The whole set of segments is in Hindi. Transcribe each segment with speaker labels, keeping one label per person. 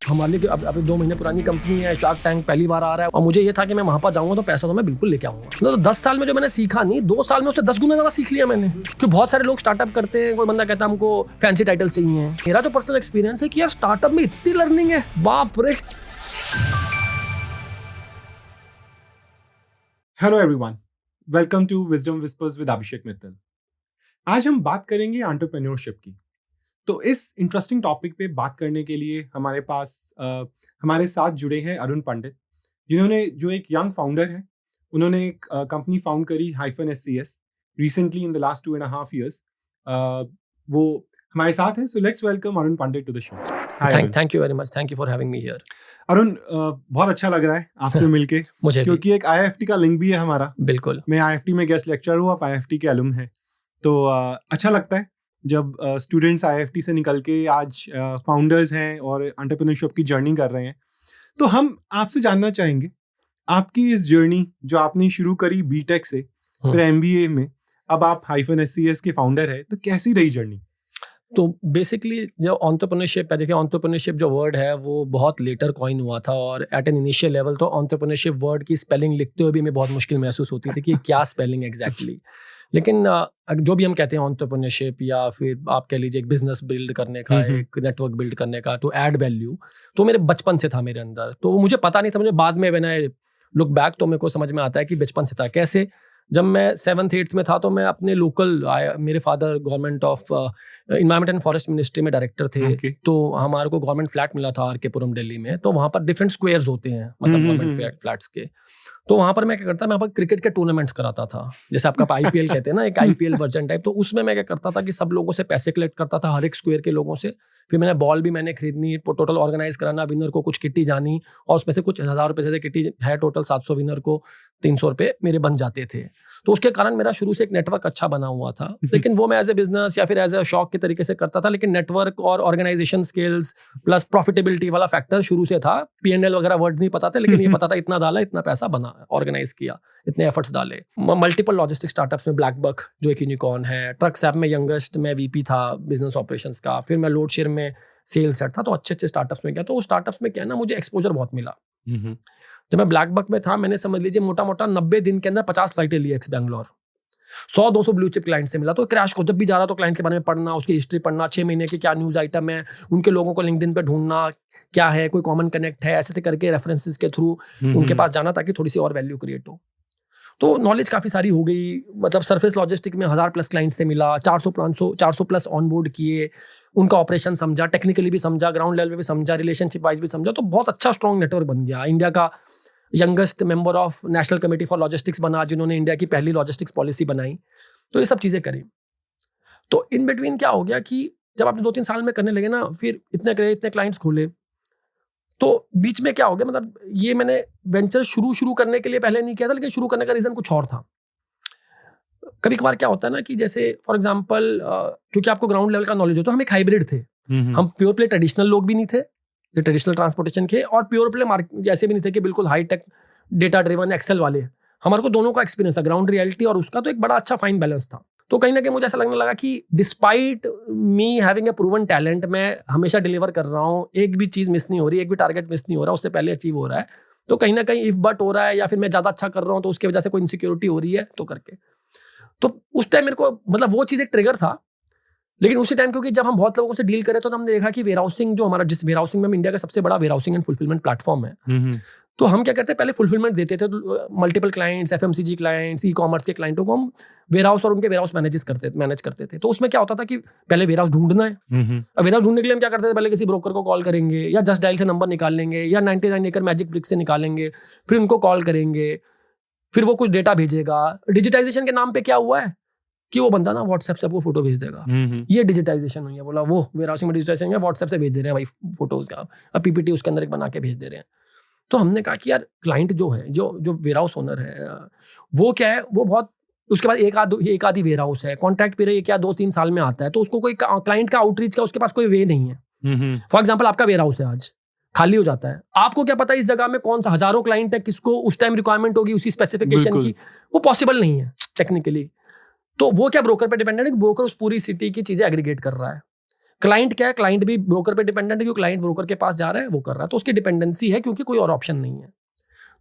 Speaker 1: हमारे लिए अभी 2 महीने पुरानी कंपनी है, शार्क टैंक पहली बार आ रहा है और मुझे ये था कि मैं वहाँ पर जाऊँगा तो पैसा तो मैं बिल्कुल लेके आऊँगा। तो 10 साल में जो मैंने सीखा नहीं, 2 साल में उससे 10 गुना ज़्यादा सीख लिया मैंने। क्योंकि बहुत सारे लोग स्टार्टअप करते हैं, कोई बंदा कहता है हमको फैंसी टाइटल्स चाहिए। मेरा जो पर्सनल एक्सपीरियंस है कि यार स्टार्टअप में इतनी लर्निंग है, बाप रे।
Speaker 2: Hello everyone, welcome to Wisdom Whispers with Abhishek Mittal. आज हम बात करेंगे एंटरप्रेन्योरशिप की। तो इस इंटरेस्टिंग टॉपिक पे बात करने के लिए हमारे पास हमारे साथ जुड़े हैं अरुण पंडित, जिन्होंने जो एक यंग फाउंडर है। उन्होंने एक कंपनी फाउंड करी -SCS recently in the last 2.5 years। वो हमारे साथ है, so let's welcome Arun Pandit to the show.
Speaker 1: Thank you very much, thank you for having me here.
Speaker 2: Arun, बहुत अच्छा लग रहा है आपसे मिलके
Speaker 1: मुझे
Speaker 2: क्योंकि एक IIFT का लिंक भी है हमारा।
Speaker 1: बिल्कुल,
Speaker 2: मैं IIFT में गेस्ट लेक्चरर हूँ, आप IIFT के अलुम हैं, तो अच्छा लगता है जब स्टूडेंट्स IIFT से निकल के आज फाउंडर्स हैं और एंटरप्रेन्योरशिप की जर्नी कर रहे हैं। तो हम आपसे जानना चाहेंगे आपकी इस जर्नी जो आपने शुरू करी BTech से, फिर MBA में, अब आप -SCS के फाउंडर है, तो कैसी रही जर्नी?
Speaker 1: तो बेसिकली जो एंटरप्रेन्योरशिप है, देखिए एंटरप्रेन्योरशिप जो वर्ड है वो बहुत लेटर कॉइन हुआ था और एट एन इनिशियल लेवल तो एंटरप्रेन्योरशिप वर्ड की स्पेलिंग लिखते हुए भी हमें बहुत मुश्किल महसूस होती थी कि क्या स्पेलिंग एग्जैक्टली। लेकिन जो भी हम कहते हैं एंटरप्रेन्योरशिप या फिर आप कह लीजिए एक बिजनेस बिल्ड करने का, एक नेटवर्क बिल्ड करने का, टू ऐड वैल्यू, तो मेरे बचपन से था मेरे अंदर। तो मुझे पता नहीं था, मुझे बाद में व्हेन आई लुक बैक तो मेरे को समझ में आता है कि बचपन से था। कैसे? जब मैं 7th-8th में था तो मैं अपने लोकल, मेरे father government of environment and forest ministry में डायरेक्टर थे। तो हमारे को गवर्नमेंट फ्लैट मिला था आर.के. पुरम दिल्ली में। तो वहाँ पर डिफरेंट स्क्वायर्स होते हैं, मतलब गवर्नमेंट फ्लैट्स के। तो वहाँ पर मैं क्या करता, मैं वहाँ पर क्रिकेट के टूर्नामेंट्स कराता था, जैसे आपका IPL कहते हैं ना, एक IPL वर्जन टाइप। तो उसमें मैं क्या करता था कि सब लोगों से पैसे कलेक्ट करता था, हर एक स्क्वायर के लोगों से। फिर मैंने बॉल भी मैंने खरीदनी, टोटल ऑर्गेनाइज कराना, विनर को कुछ किट्टी जानी और उसमें से कुछ 1000 रुपये से किट्टी है, टोटल 700 विनर को 300 रुपये मेरे बन जाते थे। तो उसके कारण मेरा शुरू से एक नेटवर्क अच्छा बना हुआ था। लेकिन वो मैं एज ए बिजनेस या फिर एज ए शौक के तरीके से करता था। लेकिन नेटवर्क और ऑर्गेनाइजेशन स्किल्स प्लस प्रॉफिटेबिलिटी वाला फैक्टर शुरू से था। P&L वगैरह वर्ड नहीं पता था, लेकिन ये पता था इतना डाला, इतना पैसा बना, ऑर्गेनाइज किया, इतने एफर्ट्स डाले। मल्टीपल लॉजिस्टिक स्टार्टअप्स में ब्लैकबक जो एक यूनिकॉर्न है, ट्रक्स ऐप में यंगेस्ट मैं VP था बिजनेस ऑपरेशंस का। फिर मैं लोड शेयर में सेल्स हेड था। तो अच्छे स्टार्टअप्स में गया। तो स्टार्टअप्स में क्या है ना, मुझे एक्सपोजर बहुत मिला। जब मैं ब्लैकबक में था, मैंने समझ लीजिए मोटा मोटा 90 दिन के अंदर 50 फ्लाइटें ली ex Bangalore. 100-200 blue chip client से मिला। तो क्रैश को जब भी जा रहा तो क्लाइंट के बारे में पढ़ना, उसकी हिस्ट्री पढ़ना, 6 महीने के क्या न्यूज़ आइटम है, उनके लोगों को लिंक्डइन पे ढूंढना, क्या है, कोई कॉमन कनेक्ट है, ऐसे करके रेफरेंसेस के थ्रू उनके पास जाना ताकि थोड़ी सी और वैल्यू क्रिएट हो। तो नॉलेज काफ़ी सारी हो गई। मतलब सरफेस लॉजिस्टिक में 1000+ क्लाइंट से मिला, 400+ ऑनबोर्ड किए, उनका ऑपरेशन समझा, टेक्निकली भी समझा, ग्राउंड लेवल पे भी समझा, रिलेशनशिप वाइज भी समझा। तो बहुत अच्छा स्ट्रॉन्ग नेटवर्क बन गया। इंडिया का youngest member of national committee for logistics बना, जिन्होंने इंडिया की पहली लॉजिस्टिक्स पॉलिसी बनाई। तो ये सब चीज़ें करी। तो इन बिटवीन क्या हो गया कि जब आपने 2-3 साल में करने लगे ना, फिर इतने क्लाइंट्स खोले, तो बीच में क्या हो गया, मतलब ये मैंने वेंचर शुरू करने के लिए पहले नहीं किया था, लेकिन शुरू करने का रीज़न कुछ और था। कभी कभार क्या होता है ना कि जैसे फॉर एग्जाम्पल, क्योंकि आपको ग्राउंड लेवल का नॉलेज हो, तो हम एक हाइब्रिड थे। हम प्योर प्ले ट्रेडिशनल लोग भी नहीं थे, ट्रेडिशनल ट्रांसपोर्टेशन के, और प्योर प्ले मार्केट ऐसे भी नहीं थे कि बिल्कुल high tech data driven excel वाले। हमारे को दोनों का एक्सपीरियंस था, ग्राउंड रियलिटी और उसका। तो एक बड़ा अच्छा फाइन बैलेंस था। तो कहीं ना कहीं मुझे ऐसा लगने लगा कि despite me having a proven talent, मैं हमेशा डिलीवर कर रहा हूँ, एक भी चीज़ मिस नहीं हो रही, एक भी टारगेट मिस नहीं हो रहा, उससे पहले अचीव हो रहा है। तो कहीं ना कहीं इफ बट हो रहा है, या फिर मैं ज़्यादा अच्छा कर रहा हूँ तो उसकी वजह से कोई इनसिक्योरिटी हो रही है, तो करके। तो उस टाइम मेरे को, मतलब वो चीज़ एक ट्रिगर था। लेकिन उसी टाइम क्योंकि जब हम बहुत लोगों से डील करें तो हमने देखा कि वेयरहाउसिंग जो हमारा, जिस वेयरहाउसिंग में हम इंडिया का सबसे बड़ा वेयरहाउसिंग एंड फुलफिलमेंट प्लेटफॉर्म है, तो हम क्या करते हैं, पहले फुलफिलमेंट देते थे multiple clients, FMCG clients, e-commerce के क्लाइंटों को हम वेयरहाउस और उनके वेयरहाउस मैनेज करते थे। तो उसमें क्या होता था कि पहले वेयरहाउस ढूंढना है। अब वेयरहाउस ढूंढने के लिए हम क्या करते थे, पहले किसी ब्रोकर को कॉल करेंगे, या जस्ट डायल से नंबर निकाल लेंगे, या 99 acre मैजिक ब्रिक से निकालेंगे, फिर उनको कॉल करेंगे, फिर वो कुछ डेटा भेजेगा। डिजिटाइजेशन के नाम पे क्या हुआ है कि वो बंदा ना व्हाट्सएप से आपको फोटो भेज देगा। ये डिजिटाइजेशन हुई है। बोला वो वेयरहाउसिंग में डिजिटाइजेशन है, व्हाट्सएप से भेज दे रहे हैं भाई फोटोज का, अब PPT उसके अंदर एक बना के भेज दे रहे हैं। तो हमने कहा कि यार क्लाइंट जो है, जो वेयरहाउस ओनर है, वो क्या है, वो बहुत, उसके बाद एक आधी वेयरहाउस है, कॉन्ट्रैक्ट पीरियड क्या 2-3 साल में आता है, तो उसको कोई क्लाइंट का आउटरीच का उसके पास कोई वे नहीं है। फॉर एग्जाम्पल आपका वेयरहाउस है, आज खाली हो जाता है, आपको क्या पता इस जगह में कौन सा हजारों क्लाइंट है, किसको उस टाइम रिक्वायरमेंट होगी उसी स्पेसिफिकेशन की, वो पॉसिबल नहीं है टेक्निकली। तो वो क्या ब्रोकर पे डिपेंडेंट है, ब्रोकर उस पूरी सिटी की चीजें एग्रीगेट कर रहा है। क्लाइंट क्या है, क्लाइंट भी ब्रोकर पे डिपेंडेंट है, क्योंकि क्लाइंट ब्रोकर के पास जा रहा है, वो कर रहा है, तो उसकी डिपेंडेंसी है, क्योंकि कोई और ऑप्शन नहीं है।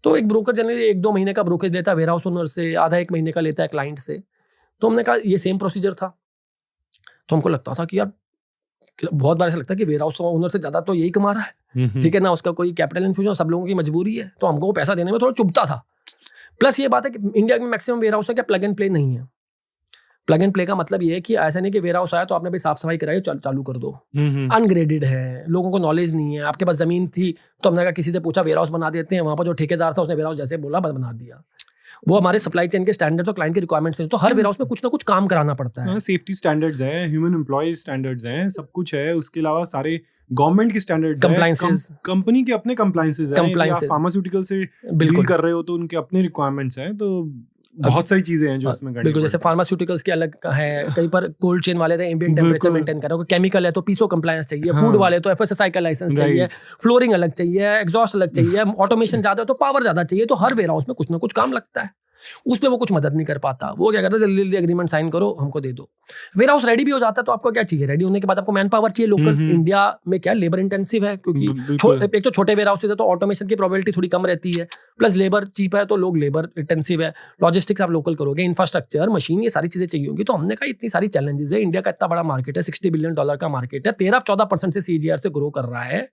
Speaker 1: तो एक ब्रोकर जनरली 1-2 महीने का ब्रोकेज लेता है वेयर हाउस ओनर से, आधा 1 महीने का लेता है क्लाइंट से। तो हमने कहा ये सेम प्रोसीजर था। तो हमको लगता था कि यार बहुत बार ऐसा लगता है कि वेयर हाउस ओनर से ज़्यादा तो यही कमा रहा है, ठीक है ना, उसका कोई कैपिटल इन्फ्यूजन, सब लोगों की मजबूरी है, तो हमको वो पैसा देने में थोड़ा चुभता था। प्लस ये बात है कि इंडिया में मैक्सिमम वेयर हाउस है क्या प्लग एंड प्ले नहीं है। प्लग एंड प्ले का मतलब ये है कि ऐसा नहीं कि वेयर हाउस आया तो आपने भी साफ सफाई कराई चालू कर दो। अनग्रेडेड है, लोगों को नॉलेज नहीं है। आपके पास जमीन थी तो हमने कहा किसी से पूछा वेयर हाउस बना देते हैं, वहां पर जो ठेकेदार था उसने वेयर हाउस जैसे बोला बना दिया। वो हमारे सप्लाई चेन के स्टैंडर्ड्स और क्लाइंट के रिक्वायरमेंट्स हैं, तो हर वेयर हाउस में कुछ ना कुछ काम कराना पड़ता है।
Speaker 2: सेफ्टी स्टैंडर्ड्स है, ह्यूमन एम्प्लॉय स्टैंडर्ड्स हैं, सब कुछ है। उसके अलावा सारे गवर्नमेंट के स्टैंडर्ड्स
Speaker 1: Compliances.
Speaker 2: कंपनी के अपने कंप्लायंसेस हैं। यदि आप
Speaker 1: Compliances.
Speaker 2: फार्मास्यूटिकल से डील
Speaker 1: बिल्कुल
Speaker 2: कर रहे हो तो उनके अपने रिक्वायरमेंट्स हैं। तो बहुत सारी चीजें हैं जो इसमें करनी
Speaker 1: बिल्कुल, जैसे
Speaker 2: पड़ती
Speaker 1: फार्मास्यूटिकल्स के अलग है, कहीं पर कोल्ड चेन वाले एम्बिएंट टेम्परेचर
Speaker 2: बिल्कुल।
Speaker 1: मेंटेन कर रहे हो, केमिकल है तो पीसो कंप्लायंस चाहिए,
Speaker 2: हाँ।
Speaker 1: फूड वाले तो एफएसएसआई का लाइसेंस चाहिए, फ्लोरिंग अलग चाहिए, एग्जॉस्ट अलग चाहिए, ऑटोमेशन ज्यादा है तो पावर ज्यादा चाहिए। तो हर वेयर हाउस में कुछ ना कुछ काम लगता है, उस पर वो कुछ मदद नहीं कर पाता। वो क्या करता है, जल्दी जल्दी एग्रीमेंट साइन करो, हमको दे दो। वेयर हाउस रेडी भी हो जाता है तो आपको क्या चाहिए, रेडी होने के बाद आपको मैन पावर चाहिए लोकल। इंडिया में क्या लेबर इंटेंसिव है, क्योंकि एक तो छोटे वेयर हाउसेज है तो ऑटोमेशन की प्रोबेबिलिटी थोड़ी कम रहती है, प्लस लेबर चीप है तो लोग लेबर इंटेंसिव है, लॉजिस्टिक्स आप लोकल करोगे, इंफ्रास्ट्रक्चर मशीन ये सारी चीजें चाहिए होंगी। तो हमने कहा इतनी सारी चैलेंजेस है, इंडिया का इतना बड़ा मार्केट है, $60 बिलियन का मार्केट है, 13-14% से सीजीआर से ग्रो कर रहा है,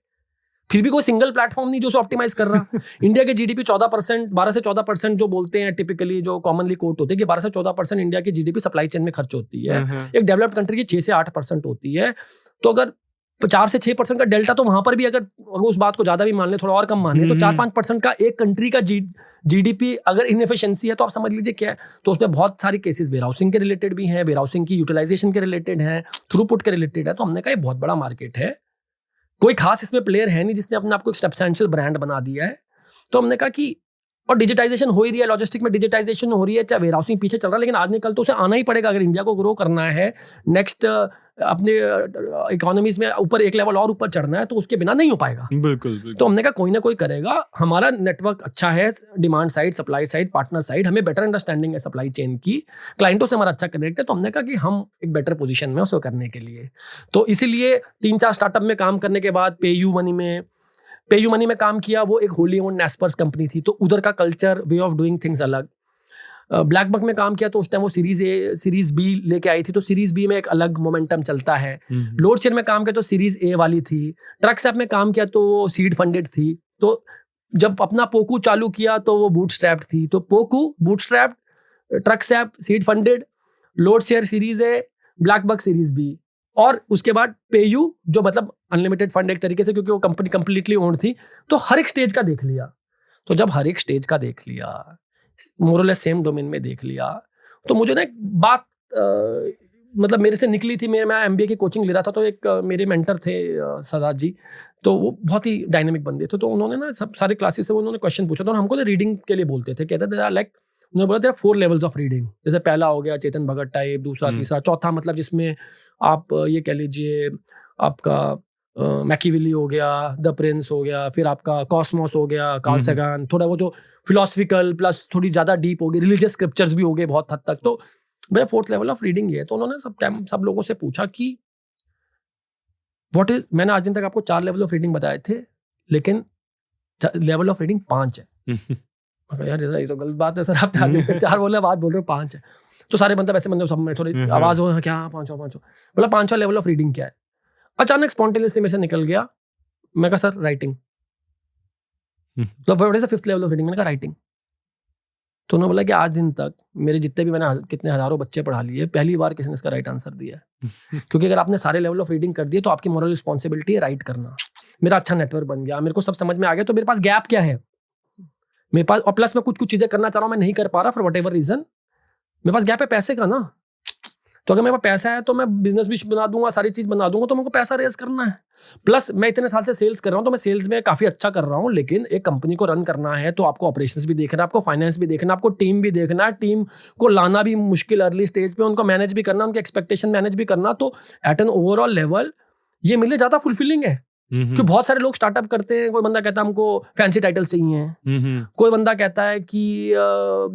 Speaker 1: फिर भी कोई सिंगल प्लेटफॉर्म नहीं जो उसे ऑप्टिमाइज कर रहा। इंडिया के जीडीपी 14%, 12 से 14% जो बोलते हैं टिपिकली, जो कॉमनली कोट होते हैं कि 12 से 14% इंडिया की जीडीपी सप्लाई चेन में खर्च होती है। एक डेवलप्ड कंट्री की 6 से 8% होती है। तो अगर 4 से 6% का डेल्टा, तो वहां पर भी अगर उस बात को ज्यादा भी मान ले, थोड़ा और कम माने, तो 4-5% का एक कंट्री का जीडीपी अगर इनएफिशिएंसी है तो आप समझ लीजिए क्या है। तो उसमें बहुत सारी केसेस वेयर हाउसिंग के रिलेटेड भी हैं, वेयर हाउसिंग की यूटिलाइजेशन के रिलेटेड है, थ्रूपुट के रिलेटेड है। तो हमने कहा ये बहुत बड़ा मार्केट है, कोई खास इसमें प्लेयर है नहीं जिसने अपने आप को एक सब्सटेंशियल ब्रांड बना दिया है। तो हमने कहा कि और डिजिटाइजेशन हो ही रही है, लॉजिस्टिक में डिजिटाइजेशन हो रही है, चाहे वेयर हाउसिंग पीछे चल रहा है, लेकिन आज नहीं कल तो उसे आना ही पड़ेगा अगर इंडिया को ग्रो करना है, नेक्स्ट अपने इकोनॉमीज में ऊपर एक लेवल और ऊपर चढ़ना है, तो उसके बिना नहीं हो पाएगा।
Speaker 2: बिल्कुल।
Speaker 1: तो हमने कहा कोई ना कोई करेगा, हमारा नेटवर्क अच्छा है, demand side, supply side, partner side, हमें बेटर अंडरस्टैंडिंग है सप्लाई चेन की, क्लाइंटों से हमारा अच्छा कनेक्ट है। तो हमने कहा कि हम एक बेटर पोजीशन में उसको करने के लिए, तो इसीलिए 3-4 स्टार्टअप में काम करने के बाद पेयू मनी में काम किया। वो एक होली ओन्ड नेस्पर्स कंपनी थी, तो उधर का culture, way of doing things अलग। ब्लैकबक में काम किया तो उस टाइम वो सीरीज ए सीरीज बी लेके आई थी, तो सीरीज बी में एक अलग मोमेंटम चलता है। लोडशेयर में काम किया तो सीरीज ए वाली थी। ट्रक्सऐप में काम किया तो वो सीड फंडेड थी। तो जब अपना पोकू चालू किया तो वो बूटस्ट्रैप्ड थी। तो पोकू bootstrapped, TrucksUp seed funded, LoadShare series A, BlackBuck series B, और उसके बाद पेयू जो मतलब अनलिमिटेड फंड एक तरीके से, क्योंकि वो कंपनी कंप्लीटली ओन्ड थी। तो हर एक स्टेज का देख लिया। तो जब हर एक स्टेज का देख लिया, मोरलेस सेम डोमेन में देख लिया, तो मुझे ना एक बात मतलब मेरे से निकली थी। मैं एमबीए की कोचिंग ले रहा था, तो एक मेरे मेंटर थे सदात जी, तो वो बहुत ही डायनेमिक बंदे थे। तो उन्होंने ना सब सारे क्लासेस से उन्होंने क्वेश्चन पूछा, तो हमको ना रीडिंग के लिए बोलते थे, कहते थे लाइक, उन्होंने बोला था 4 लेवल्स ऑफ रीडिंग। जैसे पहला हो गया चेतन भगत टाइप, दूसरा तीसरा चौथा, मतलब जिसमें आप ये कह लीजिए आपका मैकियावेली हो गया, द प्रिंस हो गया, फिर आपका कॉस्मोस हो गया, कार्ल सगान, थोड़ा वो जो फिलोसफिकल प्लस थोड़ी ज्यादा डीप हो गई, रिलीजियस स्क्रिप्चर्स भी हो गए बहुत हद तक। तो भैया 4th लेवल ऑफ रीडिंग है। तो उन्होंने सब लोगों से पूछा कि व्हाट इज, मैंने आज दिन तक आपको 4 लेवल ऑफ रीडिंग बताए थे, लेकिन लेवल ऑफ रीडिंग 5 है। यार ये तो गलत बात है सर, आप 4 बोल रहे, बात बोल रहे हो 5 है। तो सारे मतलब ऐसे मतलब सब में थोड़ी आवाज हो, क्या 5 बोला 5वां लेवल ऑफ रीडिंग क्या है। अचानक स्पॉन्टेनियसली मेरे से निकल गया, मैं कहा सर राइटिंग। तो what is the 5th level of reading, मैंने कहा राइटिंग। तो उन्होंने बोला कि आज दिन तक मेरे जितने भी मैंने कितने हजारों बच्चे पढ़ा लिए, पहली बार किसी ने इसका राइट आंसर दिया है। क्योंकि अगर आपने सारे लेवल ऑफ रीडिंग कर दिए तो आपकी मोरल रिस्पॉन्सिबिलिटी है राइट करना। मेरा अच्छा नेटवर्क बन गया, मेरे को सब समझ में आ गया, तो मेरे पास गैप क्या है मेरे पास, और प्लस मैं कुछ चीजें करना चाह रहा हूँ, मैं नहीं कर पा रहा फॉर वट एवर रीजन। मेरे पास गैप है पैसे का ना, तो अगर मेरे पास पैसा है तो मैं बिजनेस भी बना दूंगा, सारी चीज बना दूंगा, तो मेरे को पैसा रेज करना है। प्लस मैं इतने साल से सेल्स कर रहा हूँ, तो मैं सेल्स में काफी अच्छा कर रहा हूँ, लेकिन एक कंपनी को रन करना है तो आपको ऑपरेशंस भी देखना है, आपको फाइनेंस भी देखना है, आपको टीम भी देखना है, टीम को लाना भी मुश्किल अर्ली स्टेज पे, उनको मैनेज भी करना, उनके एक्सपेक्टेशन मैनेज भी करना। तो एट एन ओवरऑल लेवल ये मिलने ज्यादा फुलफिलिंग है। क्योंकि बहुत सारे लोग स्टार्टअप करते हैं, कोई बंदा कहता है हमको फैंसी टाइटल्स चाहिए, कोई बंदा कहता है कि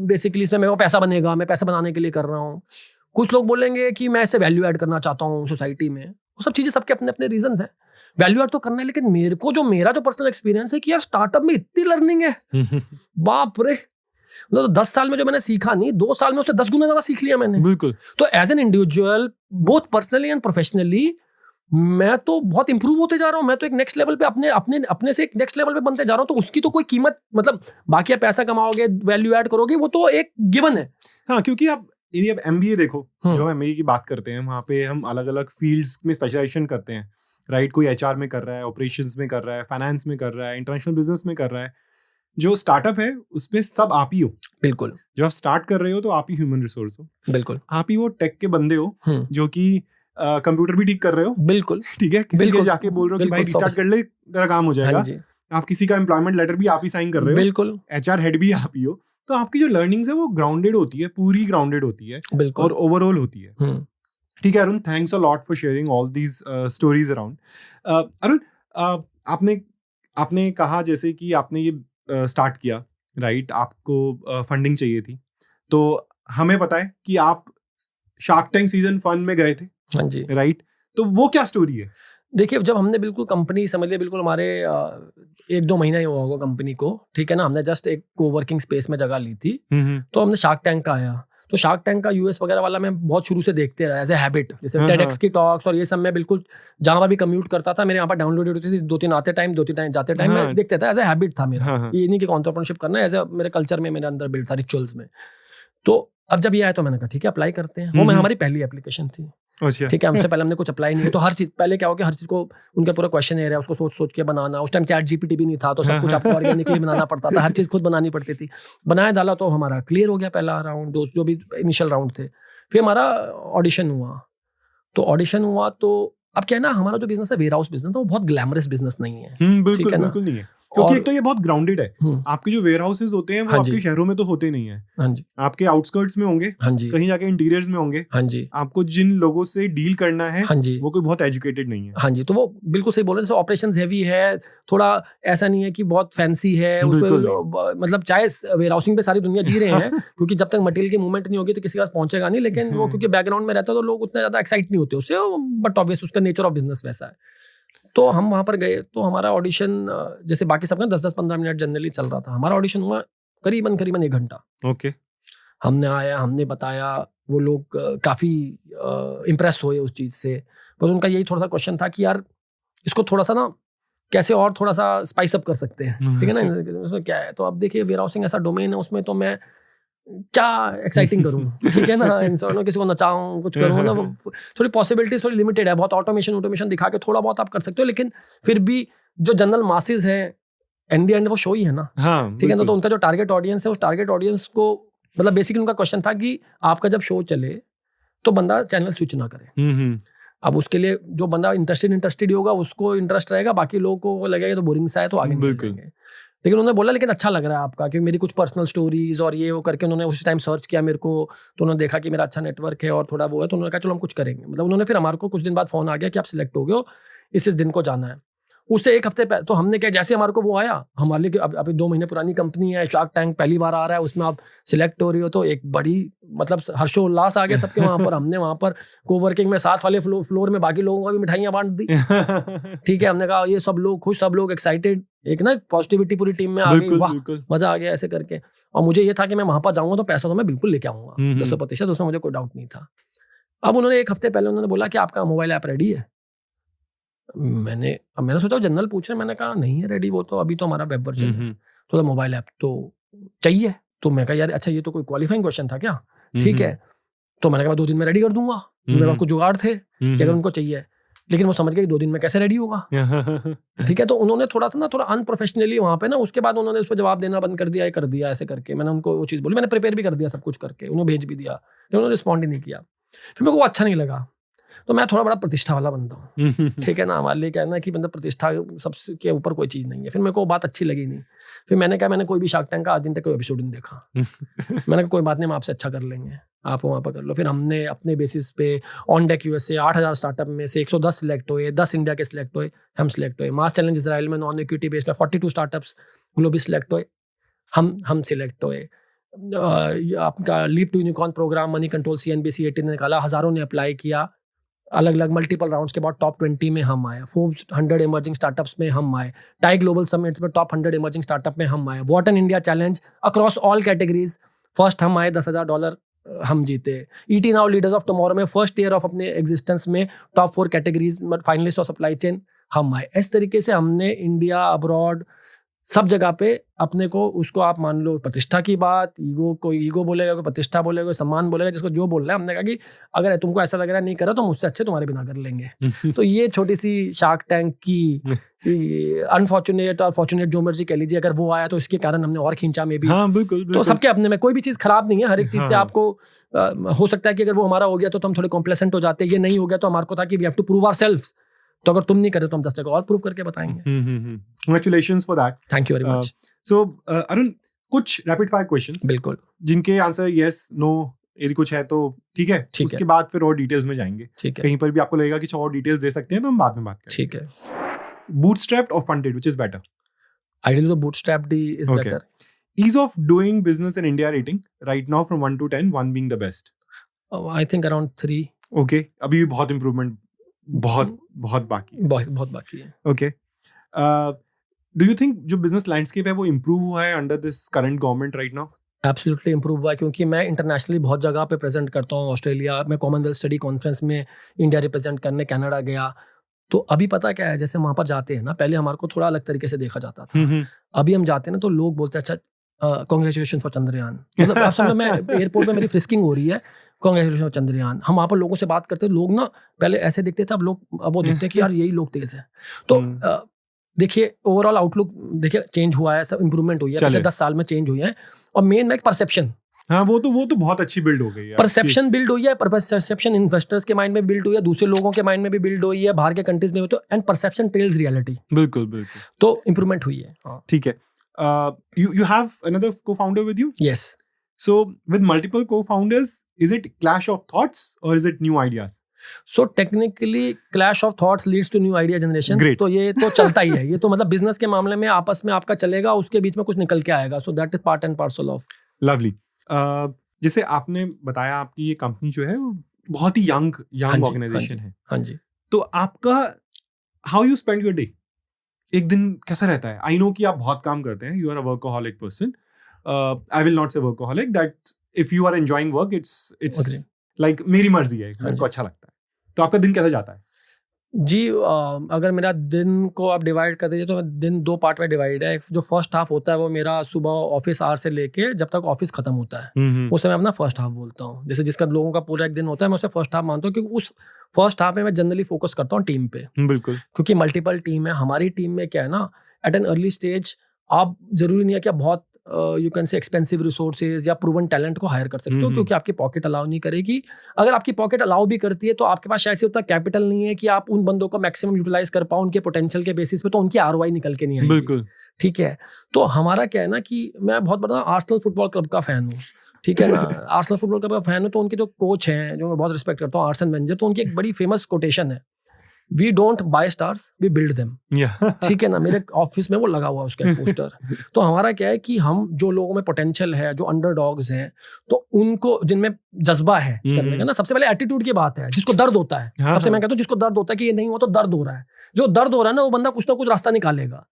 Speaker 1: बेसिकली इसमें मेरे को पैसा बनेगा, मैं पैसा बनाने के लिए कर रहा हूँ। कुछ लोग बोलेंगे कि मैं इसे वैल्यू ऐड करना चाहता हूँ सोसाइटी में, वो सब चीजें सबके अपने अपने रीजन हैं। वैल्यू ऐड तो करना है, लेकिन मेरा जो पर्सनल एक्सपीरियंस है कि यार स्टार्टअप में इतनी लर्निंग है, बाप रे। मतलब 10 साल में जो मैंने सीखा नहीं, 2 साल में उससे 10 गुना ज्यादा सीख लिया मैंने।
Speaker 2: बिल्कुल।
Speaker 1: तो as an individual, both personally and professionally, मैं तो बहुत इंप्रूव होते जा रहा हूँ। मैं तो एक नेक्स्ट लेवल पे अपने से एक नेक्स्ट लेवल पे बनते जा रहा हूँ। तो उसकी तो कोई कीमत, मतलब बाकी आप पैसा कमाओगे, वैल्यू ऐड करोगे, वो तो एक गिवन है।
Speaker 2: हाँ, क्योंकि आप यदि आप MBA देखो,
Speaker 1: हम्म।
Speaker 2: जो हम MBA की बात करते हैं, वहाँ पे हम अलग अलग फील्ड्स में स्पेशलाइजेशन करते हैं, राइट। कोई HR में कर रहा है, ऑपरेशंस में कर रहा है, फाइनेंस में कर रहा है, इंटरनेशनल बिजनेस में कर रहा है। जो स्टार्टअप है उसमें सब आप ही हो।
Speaker 1: बिल्कुल
Speaker 2: जब आप स्टार्ट कर रहे हो तो आप ही ह्यूमन रिसोर्स हो,
Speaker 1: बिल्कुल।
Speaker 2: आप ही वो टेक के बंदे हो
Speaker 1: हम्म,
Speaker 2: जो कि कंप्यूटर भी ठीक कर रहे हो,
Speaker 1: बिल्कुल
Speaker 2: ठीक है, किसी के
Speaker 1: बिल्कुल
Speaker 2: जाके बोल रहे हो कि भाई
Speaker 1: बिल्कुल,
Speaker 2: रिस्टार्ट कर ले, तेरा काम हो
Speaker 1: हाँ
Speaker 2: जाएगा।
Speaker 1: जी,
Speaker 2: आप किसी का एम्प्लॉयमेंट लेटर भी आप ही साइन कर रहे हो,
Speaker 1: बिल्कुल
Speaker 2: HR हेड भी आप ही हो। तो आपकी जो लर्निंग्स है वो ग्राउंडेड होती है, पूरी ग्राउंडेड होती है
Speaker 1: बिल्कुल।
Speaker 2: और ओवरऑल होती है।
Speaker 1: हम्म,
Speaker 2: ठीक है Arun, thanks a lot for sharing all these stories around. Arun, आपने कहा जैसे कि आपने ये स्टार्ट किया, राइट, आपको फंडिंग चाहिए थी, तो हमें पता है कि आप शार्क टैंक सीजन 1 में गए थे,
Speaker 1: हाँ जी।
Speaker 2: राइट। तो वो क्या स्टोरी है?
Speaker 1: देखिए, जब हमने बिल्कुल कंपनी समझ लिया, बिल्कुल हमारे 1-2 महीना ही हुआ होगा कंपनी को, ठीक है ना। हमने जस्ट एक कोवर्किंग स्पेस में जगह ली थी, तो हमने शार्क टैंक का आया। तो शार्क टैंक का US वगैरह वाला मैं बहुत शुरू से देखते रहा एज ए हैबिट। जैसे
Speaker 2: हाँ,
Speaker 1: TEDx की टॉक्स और ये सब मैं बिल्कुल जहाँ पर भी कम्यूट करता था, मेरे यहाँ पर डाउनलोडेड होती थी, 2-3 आते टाइम 2-3 जाते टाइम
Speaker 2: हाँ,
Speaker 1: मैं देखते था। एज ए हैबिट था मेरा।
Speaker 2: हाँ, हाँ,
Speaker 1: ये नहीं कि एंटरप्रेन्योरशिप करना है, एज ए मेरे कल्चर में, मेरे अंदर बिल्ड था, रिचुअल्स में। तो अब जब ये आया तो मैंने कहा ठीक है अप्लाई करते हैं। वो हमारी पहली एप्लीकेशन थी,
Speaker 2: अच्छा,
Speaker 1: ठीक है। हमसे पहले हमने कुछ अप्लाई नहीं किया। तो हर चीज पहले क्या हो कि हर चीज को उनका पूरा क्वेश्चन है उसको सोच सोच के बनाना। उस टाइम चैट GPT भी नहीं था, तो सब कुछ आपको ऑर्गेनिकली बनाना पड़ता था, हर चीज खुद बनानी पड़ती थी। बनाया डाला तो हमारा क्लियर हो गया पहला राउंड, जो भी इनिशियल राउंड थे। फिर हमारा ऑडिशन हुआ। तो ऑडिशन हुआ तो अब क्या है ना, हमारा जो बिजनेस है, वेयर हाउस बिजनेस, तो वो बहुत ग्लैमरस बिजनेस नहीं है, ठीक
Speaker 2: बिल्कुल
Speaker 1: है ना।
Speaker 2: बिल्कुल नहीं है, क्योंकि
Speaker 1: और
Speaker 2: एक तो ये बहुत ग्राउंडेड है। आपके जो वेयर हाउसेज होते हैं वो
Speaker 1: हाँ
Speaker 2: आपके
Speaker 1: जी,
Speaker 2: शहरों में तो होते नहीं है,
Speaker 1: हाँ जी,
Speaker 2: आपके आउटस्कर्ट्स में होंगे,
Speaker 1: हाँ जी,
Speaker 2: कहीं जाके इंटीरियर्स में होंगे।
Speaker 1: हाँ जी,
Speaker 2: आपको जिन लोगों से डील करना है
Speaker 1: हाँ जी,
Speaker 2: वो कोई बहुत एजुकेटेड नहीं है।
Speaker 1: हाँ जी। तो वो बिल्कुल सही बोल रहे हैं। जैसे ऑपरेशंस हेवी है, थोड़ा ऐसा नहीं है कि बहुत फैंसी है उसमें,
Speaker 2: बिल्कुल नहीं।
Speaker 1: मतलब चाहे वेयर हाउसिंग पे सारी दुनिया जी रहे हैं, क्योंकि जब तक मटेरियल की मूवमेंट नहीं होगी तो किसी के पास पहुंचेगा नहीं। लेकिन वो क्योंकि बैकग्राउंड में रहता है तो लोग उतना ज्यादा एक्साइट नहीं होते उससे, बट ऑब्वियस उसका नेचर ऑफ बिजनेस वैसा है। तो हम वहां पर गए तो हमारा ऑडिशन, जैसे बाकी सबका 10-10-15 मिनट जनरली चल रहा था, हमारा ऑडिशन हुआ करीबन 1 घंटा।
Speaker 2: ओके।
Speaker 1: हमने आया, हमने बताया, वो लोग काफ़ी इम्प्रेस हुए उस चीज़ से। पर उनका यही थोड़ा सा क्वेश्चन था कि यार इसको थोड़ा सा ना कैसे और थोड़ा सा स्पाइस अप कर सकते हैं, ठीक है ना। उसमें क्या है, तो अब देखिए वेयर हाउसिंग ऐसा डोमेन है, उसमें तो मैं क्या एक्साइटिंग करूँ, ठीक है ना। इंसान किसी को नचाऊँ, कुछ करूँ ना, वो थोड़ी पॉसिबिलिटीज थोड़ी लिमिटेड है। बहुत ऑटोमेशन दिखा के थोड़ा बहुत आप कर सकते हो, लेकिन फिर भी जो जनरल मासेस है, एंड द एंड वो शो ही है ना,
Speaker 2: हाँ
Speaker 1: ठीक है ना। तो
Speaker 2: बिल्कुल।
Speaker 1: उनका जो टारगेट ऑडियंस है, उस टारगेट ऑडियंस को, मतलब बेसिकली उनका क्वेश्चन था कि आपका जब शो चले तो बंदा चैनल स्विच ना करे।
Speaker 2: हम्म।
Speaker 1: अब उसके लिए जो बंदा इंटरेस्टेड ही होगा उसको इंटरेस्ट रहेगा, बाकी लोगों को लगेगा तो बोरिंग सा है तो आगे निकल
Speaker 2: बिल्कुल।
Speaker 1: जाएंगे। लेकिन उन्होंने बोला लेकिन अच्छा लग रहा है आपका, क्योंकि मेरी कुछ पर्सनल स्टोरीज और ये वो करके उन्होंने उसी टाइम सर्च किया मेरे को। तो उन्होंने देखा कि मेरा अच्छा नेटवर्क है और थोड़ा वो है, तो उन्होंने कहा चलो हम कुछ करेंगे। मतलब उन्होंने फिर हमारे को कुछ दिन बाद फोन आ गया कि आप सिलेक्ट हो गए हो, इस दिन को जाना है। उससे 1 हफ्ते पहले तो हमने क्या, जैसे हमारे को वो आया, हमारे लिए अब अभी 2 महीने पुरानी कंपनी है, शार्क टैंक पहली बार आ रहा है, उसमें आप सिलेक्ट हो रही हो, तो एक बड़ी मतलब हर्षोल्लास आ गया सबके वहां पर। हमने वहां पर कोवर्किंग में साथ वाले फ्लोर में बाकी लोगों को भी मिठाइयां बांट दी, ठीक है। हमने कहा ये सब लोग खुश, सब लोग एक्साइटेड, एक ना पॉजिटिविटी पूरी टीम में आ गई,
Speaker 2: बिल्कुल
Speaker 1: वाह
Speaker 2: बिल्कुल।
Speaker 1: मजा आ गया ऐसे करके। और मुझे ये था कि मैं वहां पर जाऊंगा तो पैसा तो मैं बिल्कुल लेके आऊंगा
Speaker 2: हम्म।
Speaker 1: 200%, उसमें मुझे कोई डाउट नहीं था। अब उन्होंने 1 हफ्ते पहले उन्होंने बोला कि आपका मोबाइल ऐप रेडी है। मैंने सोचा जनरल पूछ रहे, मैंने कहा नहीं है रेडी, वो तो अभी तो हमारा वेब वर्जन है। तो मोबाइल ऐप तो चाहिए। तो मैं कहा यार अच्छा ये तो कोई क्वालिफाइंग क्वेश्चन था क्या, ठीक है। तो मैंने कहा 2 दिन में रेडी कर दूंगा, मेरे पास कुछ जुगाड़ थे कि अगर उनको चाहिए। लेकिन वो समझ गए कि 2 दिन में कैसे रेडी होगा, ठीक है। तो उन्होंने थोड़ा सा थोड़ा अनप्रोफेशनली वहां पे ना, उसके बाद उन्होंने उस पर जवाब देना बंद कर दिया, ये कर दिया ऐसे करके। मैंने उनको वो चीज़ बोली, मैंने प्रिपेयर भी कर दिया सब कुछ करके, उन्हें भेज भी दिया, लेकिन उन्होंने रिस्पॉन्ड ही नहीं किया। फिर मेरे को वो अच्छा नहीं लगा। तो मैं थोड़ा बड़ा प्रतिष्ठा वाला बंदा हूँ, ठीक है ना। हमारे लिए क्या है ना कि मतलब प्रतिष्ठा सबके ऊपर कोई चीज़ नहीं है। फिर मेरे को वो बात अच्छी लगी नहीं। फिर मैंने कहा मैंने कोई भी शार्क टैंक का आज दिन तक कोई एपिसोड नहीं देखा। मैंने कहा कोई बात नहीं, हम आपसे अच्छा कर लेंगे, आप वहाँ पर कर लो। फिर हमने अपने बेसिस पे ऑन डेक USA 8000 स्टार्टअप में से 110 सिलेक्ट हुए, 10 इंडिया के सिलेक्ट हुए, हम सिलेक्ट हुए। मास चैलेंज इसराइल में non equity based 42 startups globally select हुए, हम सिलेक्ट हुए। आपका leap to unicorn program money control CNBC 18 ने निकाला, हज़ारों ने अप्लाई किया, अलग अलग मल्टीपल राउंड्स के बाद टॉप 20 में हम आए, फोर्ब्स 100 इमर्जिंग स्टार्टअप्स में हम आए, टाई ग्लोबल समिट्स में टॉप 100 इमर्जिंग स्टार्टअप में हम आए, what an India challenge across all categories first हम आए, $10,000 हम जीते। ET now leaders of tomorrow में फर्स्ट ईयर ऑफ अपने एग्जिस्टेंस में top 4 categories finalist of supply chain हम आए। इस तरीके से हमने इंडिया अब्रॉड सब जगह पे अपने को, उसको आप मान लो प्रतिष्ठा की बात, ईगो, कोई ईगो बोलेगा, कोई प्रतिष्ठा बोलेगा, कोई सम्मान बोलेगा, जिसको जो बोल रहा है, हमने कहा कि अगर तुमको ऐसा लग रहा है नहीं करो तो मुझसे अच्छे तुम्हारे बिना कर लेंगे। तो ये छोटी सी शार्क टैंक की अनफॉर्चुनेट और फॉर्चुनेट जो मर्जी कह लीजिए, अगर वो आया तो इसके कारण हमने और खींचा में भी।
Speaker 2: हाँ, बिल्कुल,
Speaker 1: तो सबके अपने में कोई भी चीज़ खराब नहीं है, हर एक चीज़ से आपको हो सकता है कि अगर वो हमारा हो गया तो हम थोड़े कॉम्प्लेसेंट हो जाते, ये नहीं हो गया तो हमारे को था कि we have to prove ourselves, तो अगर तुम नहीं करे तो हम 10 जगह और प्रूव करके बताएंगे।
Speaker 2: Congratulations for that.
Speaker 1: Thank you very much.
Speaker 2: So, Arun, कुछ रैपिड फायर क्वेश्चंस,
Speaker 1: बिल्कुल,
Speaker 2: जिनके आंसर यस नो यदि कुछ है तो ठीक है,
Speaker 1: ठीक
Speaker 2: उसके
Speaker 1: है।
Speaker 2: बाद फिर और डिटेल्स में जाएंगे।
Speaker 1: ठीक है,
Speaker 2: कहीं पर भी आपको लगेगा कि और डिटेल्स दे सकते हैं तो हम बाद में बात करेंगे।
Speaker 1: ठीक है।
Speaker 2: बूटस्ट्रैप्ड और funded, which is better?
Speaker 1: Ideally, the bootstrapped is
Speaker 2: Okay.
Speaker 1: better.
Speaker 2: Ease of doing business in India rating right now from 1 to 10, 1 being the best.
Speaker 1: I think around 3.
Speaker 2: Okay, अभी भी बहुत इम्प्रूवमेंट, बहुत बाकी है।
Speaker 1: बहुत बाकी है।
Speaker 2: Okay. Do you think जो बिजनेस लैंडस्केप है वो इम्प्रूव हुआ है under this current government right now?
Speaker 1: Absolutely improve हुआ है, क्योंकि मैं इंटरनेशनली बहुत जगह पे प्रेजेंट करता हूँ। ऑस्ट्रेलिया में कॉमनवेल्थ स्टडी कॉन्फ्रेंस में इंडिया रिप्रेजेंट करने कनाडा गया, तो अभी पता क्या है, जैसे वहाँ पर जाते हैं ना, पहले हमारे को थोड़ा अलग तरीके से देखा जाता था। अभी हम जाते हैं ना तो लोग बोलते हैं अच्छा कॉन्ग्रेचुलेशन फॉर चंद्रयान, मतलब आप समझो, मैं एयरपोर्ट में मेरी फ्रिस्किंग हो रही है, कॉन्ग्रेचुलेशन फॉर चंद्रयान। हम वहाँ पर लोगों से बात करते हैं, लोग ना पहले ऐसे दिखते थे, अब वो दिखते हैं कि यार यही लोग तेज है। तो देखिए ओवरऑल आउटलुक देखिए चेंज हुआ है, सब इंप्रूवमेंट हुई है, पिछले 10 साल में चेंज हुई है। और मेन एक परसेप्शन,
Speaker 2: हाँ, वो तो बहुत अच्छी बिल्ड हो गई है।
Speaker 1: परसेप्शन बिल्ड हुई है, परसेप्शन इन्वेस्टर्स के माइंड में बिल्ड हुई है, दूसरे लोगों के माइंड में भी बिल्ड हुई है, बाहर के कंट्रीज में भी। तो एंड परसेप्शन टेल्स रियलिटी।
Speaker 2: बिल्कुल
Speaker 1: तो इंप्रूवमेंट हुई है।
Speaker 2: ठीक है। you have another co-founder with you?
Speaker 1: Yes.
Speaker 2: So with multiple co-founders, is it clash of thoughts or is it new ideas?
Speaker 1: So technically clash of thoughts leads to new idea generation.
Speaker 2: Great.
Speaker 1: तो ये तो चलता ही है, ये तो मतलब बिजनेस के मामले में आपस में आपका चलेगा, उसके बीच में कुछ निकल के आएगा। So that is part and parcel of.
Speaker 2: Lovely. जैसे आपने बताया आपकी ये कंपनी जो है वो बहुत ही यंग ऑर्गेनाइजेशन है।
Speaker 1: हाँ जी।
Speaker 2: तो आपका how you spend your day, एक दिन कैसा रहता है? आई नो कि आप बहुत काम करते हैं, you are a workaholic person. I will not say workaholic, that if you are enjoying work it's like मेरी मर्जी है, मेरे को अच्छा लगता है। तो आपका दिन कैसे जाता है?
Speaker 1: जी, अगर मेरा दिन को आप डिवाइड कर दीजिए तो दिन 2 पार्ट में डिवाइड है। जो फर्स्ट हाफ होता है वो मेरा सुबह ऑफिस आवर से लेके जब तक ऑफिस खत्म होता है, उसे मैं अपना फर्स्ट हाफ बोलता हूँ। जैसे जिसका लोगों का पूरा एक दिन होता है, मैं उसे फर्स्ट हाफ मानता हूँ, क्योंकि उस फर्स्ट हाफ में मैं जनरली फोकस करता हूँ टीम पे।
Speaker 2: बिल्कुल,
Speaker 1: क्योंकि मल्टीपल टीम है हमारी। टीम में क्या है ना, एट एन अर्ली स्टेज आप जरूरी नहीं है कि आप बहुत you can say expensive resources या प्रूवन टैलेंट को हायर कर सकते हो, क्योंकि आपकी पॉकेट अलाउ नहीं करेगी। अगर आपकी पॉकेट अलाउ भी करती है तो आपके पास शायद से उतना कैपिटल नहीं है कि आप उन बंदों को मैक्सिमम यूटिलाइज कर पाओ उनके पोटेंशियल के बेसिस पे, तो उनकी आरओआई निकल के नहीं आएगी।
Speaker 2: बिल्कुल,
Speaker 1: ठीक है। तो हमारा क्या है ना कि मैं बहुत बड़ा आर्सेनल फुटबॉल क्लब का फैन हूँ, ठीक है ना। आर्सेनल फुटबॉल क्लब का फैन हूँ, तो उनके जो कोच हैं, जो मैं बहुत रिस्पेक्ट करता हूँ, आर्सेन वेंजर, तो उनकी एक बड़ी फेमस कोटेशन है, we don't buy stars, we build them. ठीक है ना, मेरे ऑफिस में वो लगा हुआ है उसका पोस्टर। तो हमारा क्या है कि हम जो लोगों में पोटेंशियल है, जो अंडरडॉग्स हैं, तो उनको जिनमें जज्बा है करने का ना, सबसे पहले एटीट्यूड की बात है। जिसको दर्द होता है, सबसे मैं कहता हूँ जिसको दर्द होता है कि ये नहीं हो तो दर्द हो रहा है, जो दर्द हो रहा है ना, वो बंदा कुछ ना कुछ रास्ता निकालेगा।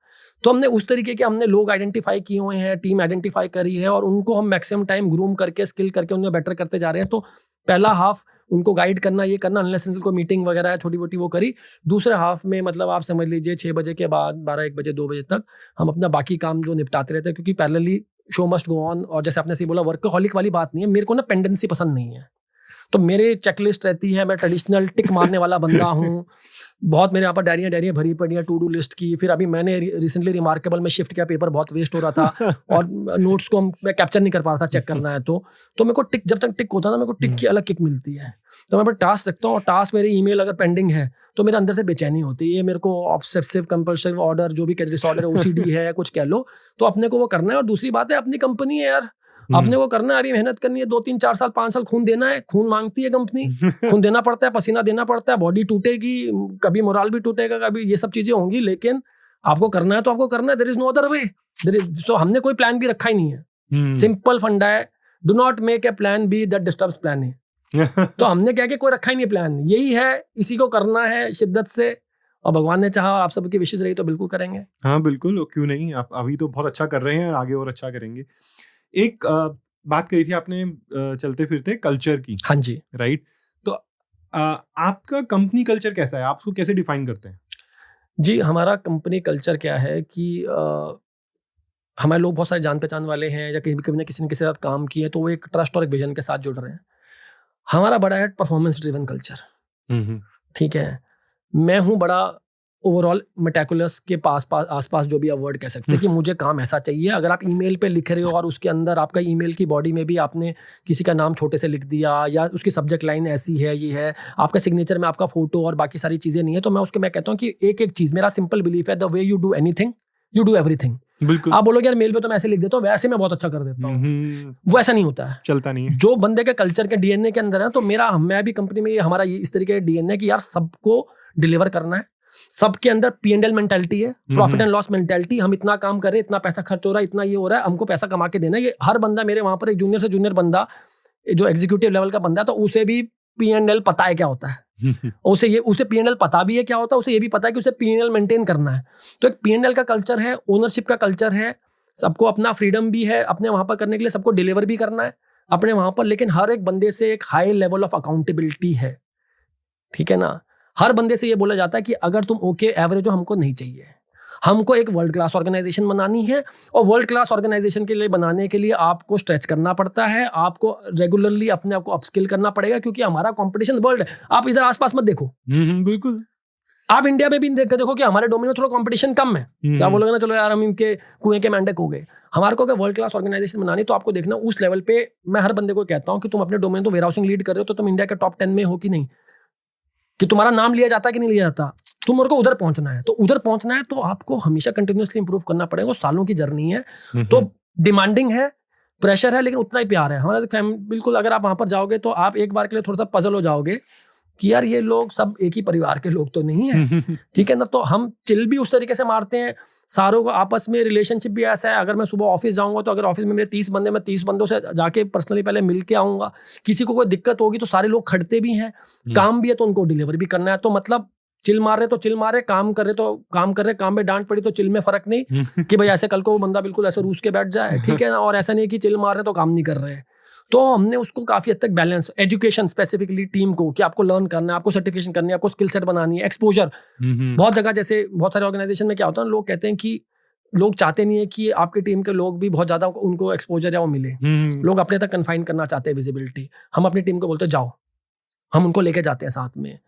Speaker 1: तो हमने उस तरीके के हमने लोग आइडेंटिफाई किए हुए हैं, टीम आइडेंटिफाई करी है, और उनको हम मैक्सिमम टाइम ग्रूम करके, स्किल करके उनमें बेटर करते जा रहे हैं। तो पहला हाफ उनको गाइड करना, ये करना, अनलेस अनटिल को मीटिंग वगैरह है छोटी मोटी वो करी। दूसरे हाफ में मतलब आप समझ लीजिए 6 बजे के बाद 12-1 बजे 2 बजे तक हम अपना बाकी काम जो निपटाते रहते हैं, क्योंकि parallelly show must go on. और जैसे आपने सही बोला, वर्कहॉलिक वाली बात नहीं है, मेरे को ना पेंडेंसी पसंद नहीं है। तो मेरे चेकलिस्ट रहती है, मैं ट्रेडिशनल टिक मारने वाला बंदा हूँ। बहुत मेरे यहाँ पर डायरियाँ भरी पड़ी हैं टू डू लिस्ट की। फिर अभी मैंने रिसेंटली रिमार्केबल में शिफ्ट किया, पेपर बहुत वेस्ट हो रहा था और नोट्स को मैं कैप्चर नहीं कर पा रहा था, चेक करना है तो मेरे को टिक, जब तक टिक होता है ना, मेरे को टिक की अलग किक मिलती है। तो मैं टास्क रखता हूँ, और टास्क मेरे ईमेल अगर पेंडिंग है तो मेरे अंदर से बेचैनी होती है। ये मेरे को ऑब्सेसिव कंपल्सिव ऑर्डर, जो भी डिसऑर्डर है, ओसीडी है, कुछ कह लो, तो अपने को वो करना है। और दूसरी बात है, अपनी कंपनी है यार, अपने को करना है, अभी मेहनत करनी है, 2-3-4 साल 5 साल खून देना है, खून मांगती है कंपनी, खून देना पड़ता है, पसीना देना पड़ता है, बॉडी टूटेगी, कभी मोरल भी टूटेगा, कभी ये सब चीजें होंगी, लेकिन आपको करना है तो आपको करना है। There is no other way. So हमने कोई प्लान भी रखा ही नहीं है। सिंपल फंडा है, do not make a plan B that disturbs plan A. तो हमने क्या कि कोई रखा ही नहीं प्लान, यही है, इसी को करना है शिद्दत से, और भगवान ने चाहा और आप सबकी विशेष रही तो बिल्कुल करेंगे।
Speaker 2: हाँ बिल्कुल, क्यों नहीं, आप अभी तो बहुत अच्छा कर रहे हैं और आगे और अच्छा करेंगे। एक बात करी थी आपने चलते फिरते कल्चर की।
Speaker 1: हाँ जी।
Speaker 2: राइट, तो आपका कंपनी कल्चर कैसा है, आप उसको कैसे डिफाइन करते हैं?
Speaker 1: जी, हमारा कंपनी कल्चर क्या है कि हमारे लोग बहुत सारे जान पहचान वाले हैं या कहीं भी कभी ना किसी ने किसी के साथ काम किए, तो वो एक ट्रस्ट और एक विजन के साथ जुड़ रहे हैं। हमारा बड़ा है परफॉर्मेंस ड्रिवन कल्चर, ठीक है। मैं हूँ बड़ा ओवरऑल मेटिकुलस के आसपास जो भी आप वर्ड कह सकते हैं कि मुझे काम ऐसा चाहिए। अगर आप ईमेल पे लिख रहे हो और उसके अंदर आपका ईमेल की बॉडी में भी आपने किसी का नाम छोटे से लिख दिया या उसकी सब्जेक्ट लाइन ऐसी है, ये है, आपका सिग्नेचर में आपका फोटो और बाकी सारी चीज़ें नहीं है, तो मैं कहता हूँ कि एक एक चीज़, मेरा सिंपल बिलीफ है, the way you do anything you do everything.
Speaker 2: बिल्कुल।
Speaker 1: आप बोलोगे यार मेल पे तो मैं ऐसे लिख देता हूँ, वैसे मैं बहुत अच्छा कर देता हूँ, वो ऐसा नहीं होता है,
Speaker 2: चलता नहीं है।
Speaker 1: जो बंदे के कल्चर के डीएनए के अंदर है। तो मैं भी कंपनी में हमारा इस तरीके का डीएनए कि यार सबको डिलीवर करना है, सबके अंदर P&L मेंटालिटी है, प्रॉफिट एंड लॉस मेंटालिटी। हम इतना काम कर रहे हैं, इतना पैसा खर्च हो रहा है, इतना ये हो रहा है, हमको पैसा कमा के देना है। ये हर बंदा, मेरे वहां पर एक जूनियर से जूनियर बंदा जो एग्जीक्यूटिव लेवल का बंदा है, तो उसे भी P&L पता है क्या होता है, उसे P&L पता भी है क्या होता है, उसे ये भी पता है कि उसे P&L मेंटेन करना है। तो एक P&L का कल्चर है, ओनरशिप का कल्चर है, सबको अपना फ्रीडम भी है अपने वहां पर करने के लिए, सबको डिलीवर भी करना है अपने वहां पर, लेकिन हर एक बंदे से एक हाई लेवल ऑफ अकाउंटेबिलिटी है, ठीक है ना। हर बंदे से ये बोला जाता है कि अगर तुम ओके एवरेज हो, हमको नहीं चाहिए, हमको एक वर्ल्ड क्लास ऑर्गेनाइजेशन बनानी है, और वर्ल्ड क्लास ऑर्गेनाइजेशन के लिए बनाने के लिए आपको स्ट्रेच करना पड़ता है, आपको रेगुलरली अपने आप को अपस्किल करना पड़ेगा, क्योंकि हमारा कंपटीशन वर्ल्ड है। आप इधर आसपास मत देखो,
Speaker 2: बिल्कुल,
Speaker 1: आप इंडिया में भी देखो कि हमारे डोमेन में थोड़ा कंपटीशन कम है। क्या बोलोगे ना, चलो यार हम इनके कुएं के मेंढक हो गए। हमारे को अगर वर्ल्ड क्लास ऑर्गेनाइजेशन बनानी, तो आपको देखना उस लेवल पे। मैं हर बंदे को कहता हूं कि तुम अपने डोमेन तो वेयरहाउसिंग लीड कर रहे हो, तो तुम इंडिया के टॉप 10 में हो कि नहीं, कि तुम्हारा नाम लिया जाता है कि नहीं लिया जाता, तुम मेरे को उधर पहुंचना है। तो उधर पहुंचना है तो आपको हमेशा कंटिन्यूअसली इंप्रूव करना पड़ेगा, सालों की जर्नी है, तो डिमांडिंग है, प्रेशर है, लेकिन उतना ही प्यार है हमारा। बिल्कुल, अगर आप वहां पर जाओगे तो आप एक बार के लिए थोड़ा सा पजल हो जाओगे कि यार ये लोग सब एक ही परिवार के लोग तो नहीं है, ठीक है ना। तो हम चिल भी उस तरीके से मारते हैं, सारों को आपस में रिलेशनशिप भी ऐसा है। अगर मैं सुबह ऑफिस जाऊंगा, तो अगर ऑफिस में मेरे 30 बंदे, मैं 30 बंदों से जाके पर्सनली पहले मिल के आऊंगा। किसी को कोई दिक्कत होगी तो सारे लोग खड़ते भी हैं, काम भी है तो उनको डिलीवर भी करना है। तो मतलब चिल मार रहे तो चिल मारे, काम कर रहे तो काम कर रहे, काम में डांट पड़ी तो चिल में फर्क नहीं कि भाई ऐसे कल को वो बंदा बिल्कुल ऐसे रूस के बैठ जाए, ठीक है ना। और ऐसा नहीं कि चिल मार रहे तो काम नहीं कर रहे हैं। तो हमने उसको काफी हद तक बैलेंस, एजुकेशन स्पेसिफिकली टीम को, कि आपको लर्न करना है, आपको सर्टिफिकेशन करनी है, आपको स्किल सेट बनानी है, एक्सपोजर। बहुत जगह, जैसे बहुत सारे ऑर्गेनाइजेशन में क्या होता है, लोग कहते हैं कि लोग चाहते नहीं है कि आपकी टीम के लोग भी बहुत ज्यादा उनको एक्सपोजर या वो मिले, लोग अपने तक कन्फाइन करना चाहते हैं विजिबिलिटी। हम अपनी टीम को बोलते हैं जाओ, हम उनको लेके जाते हैं साथ में।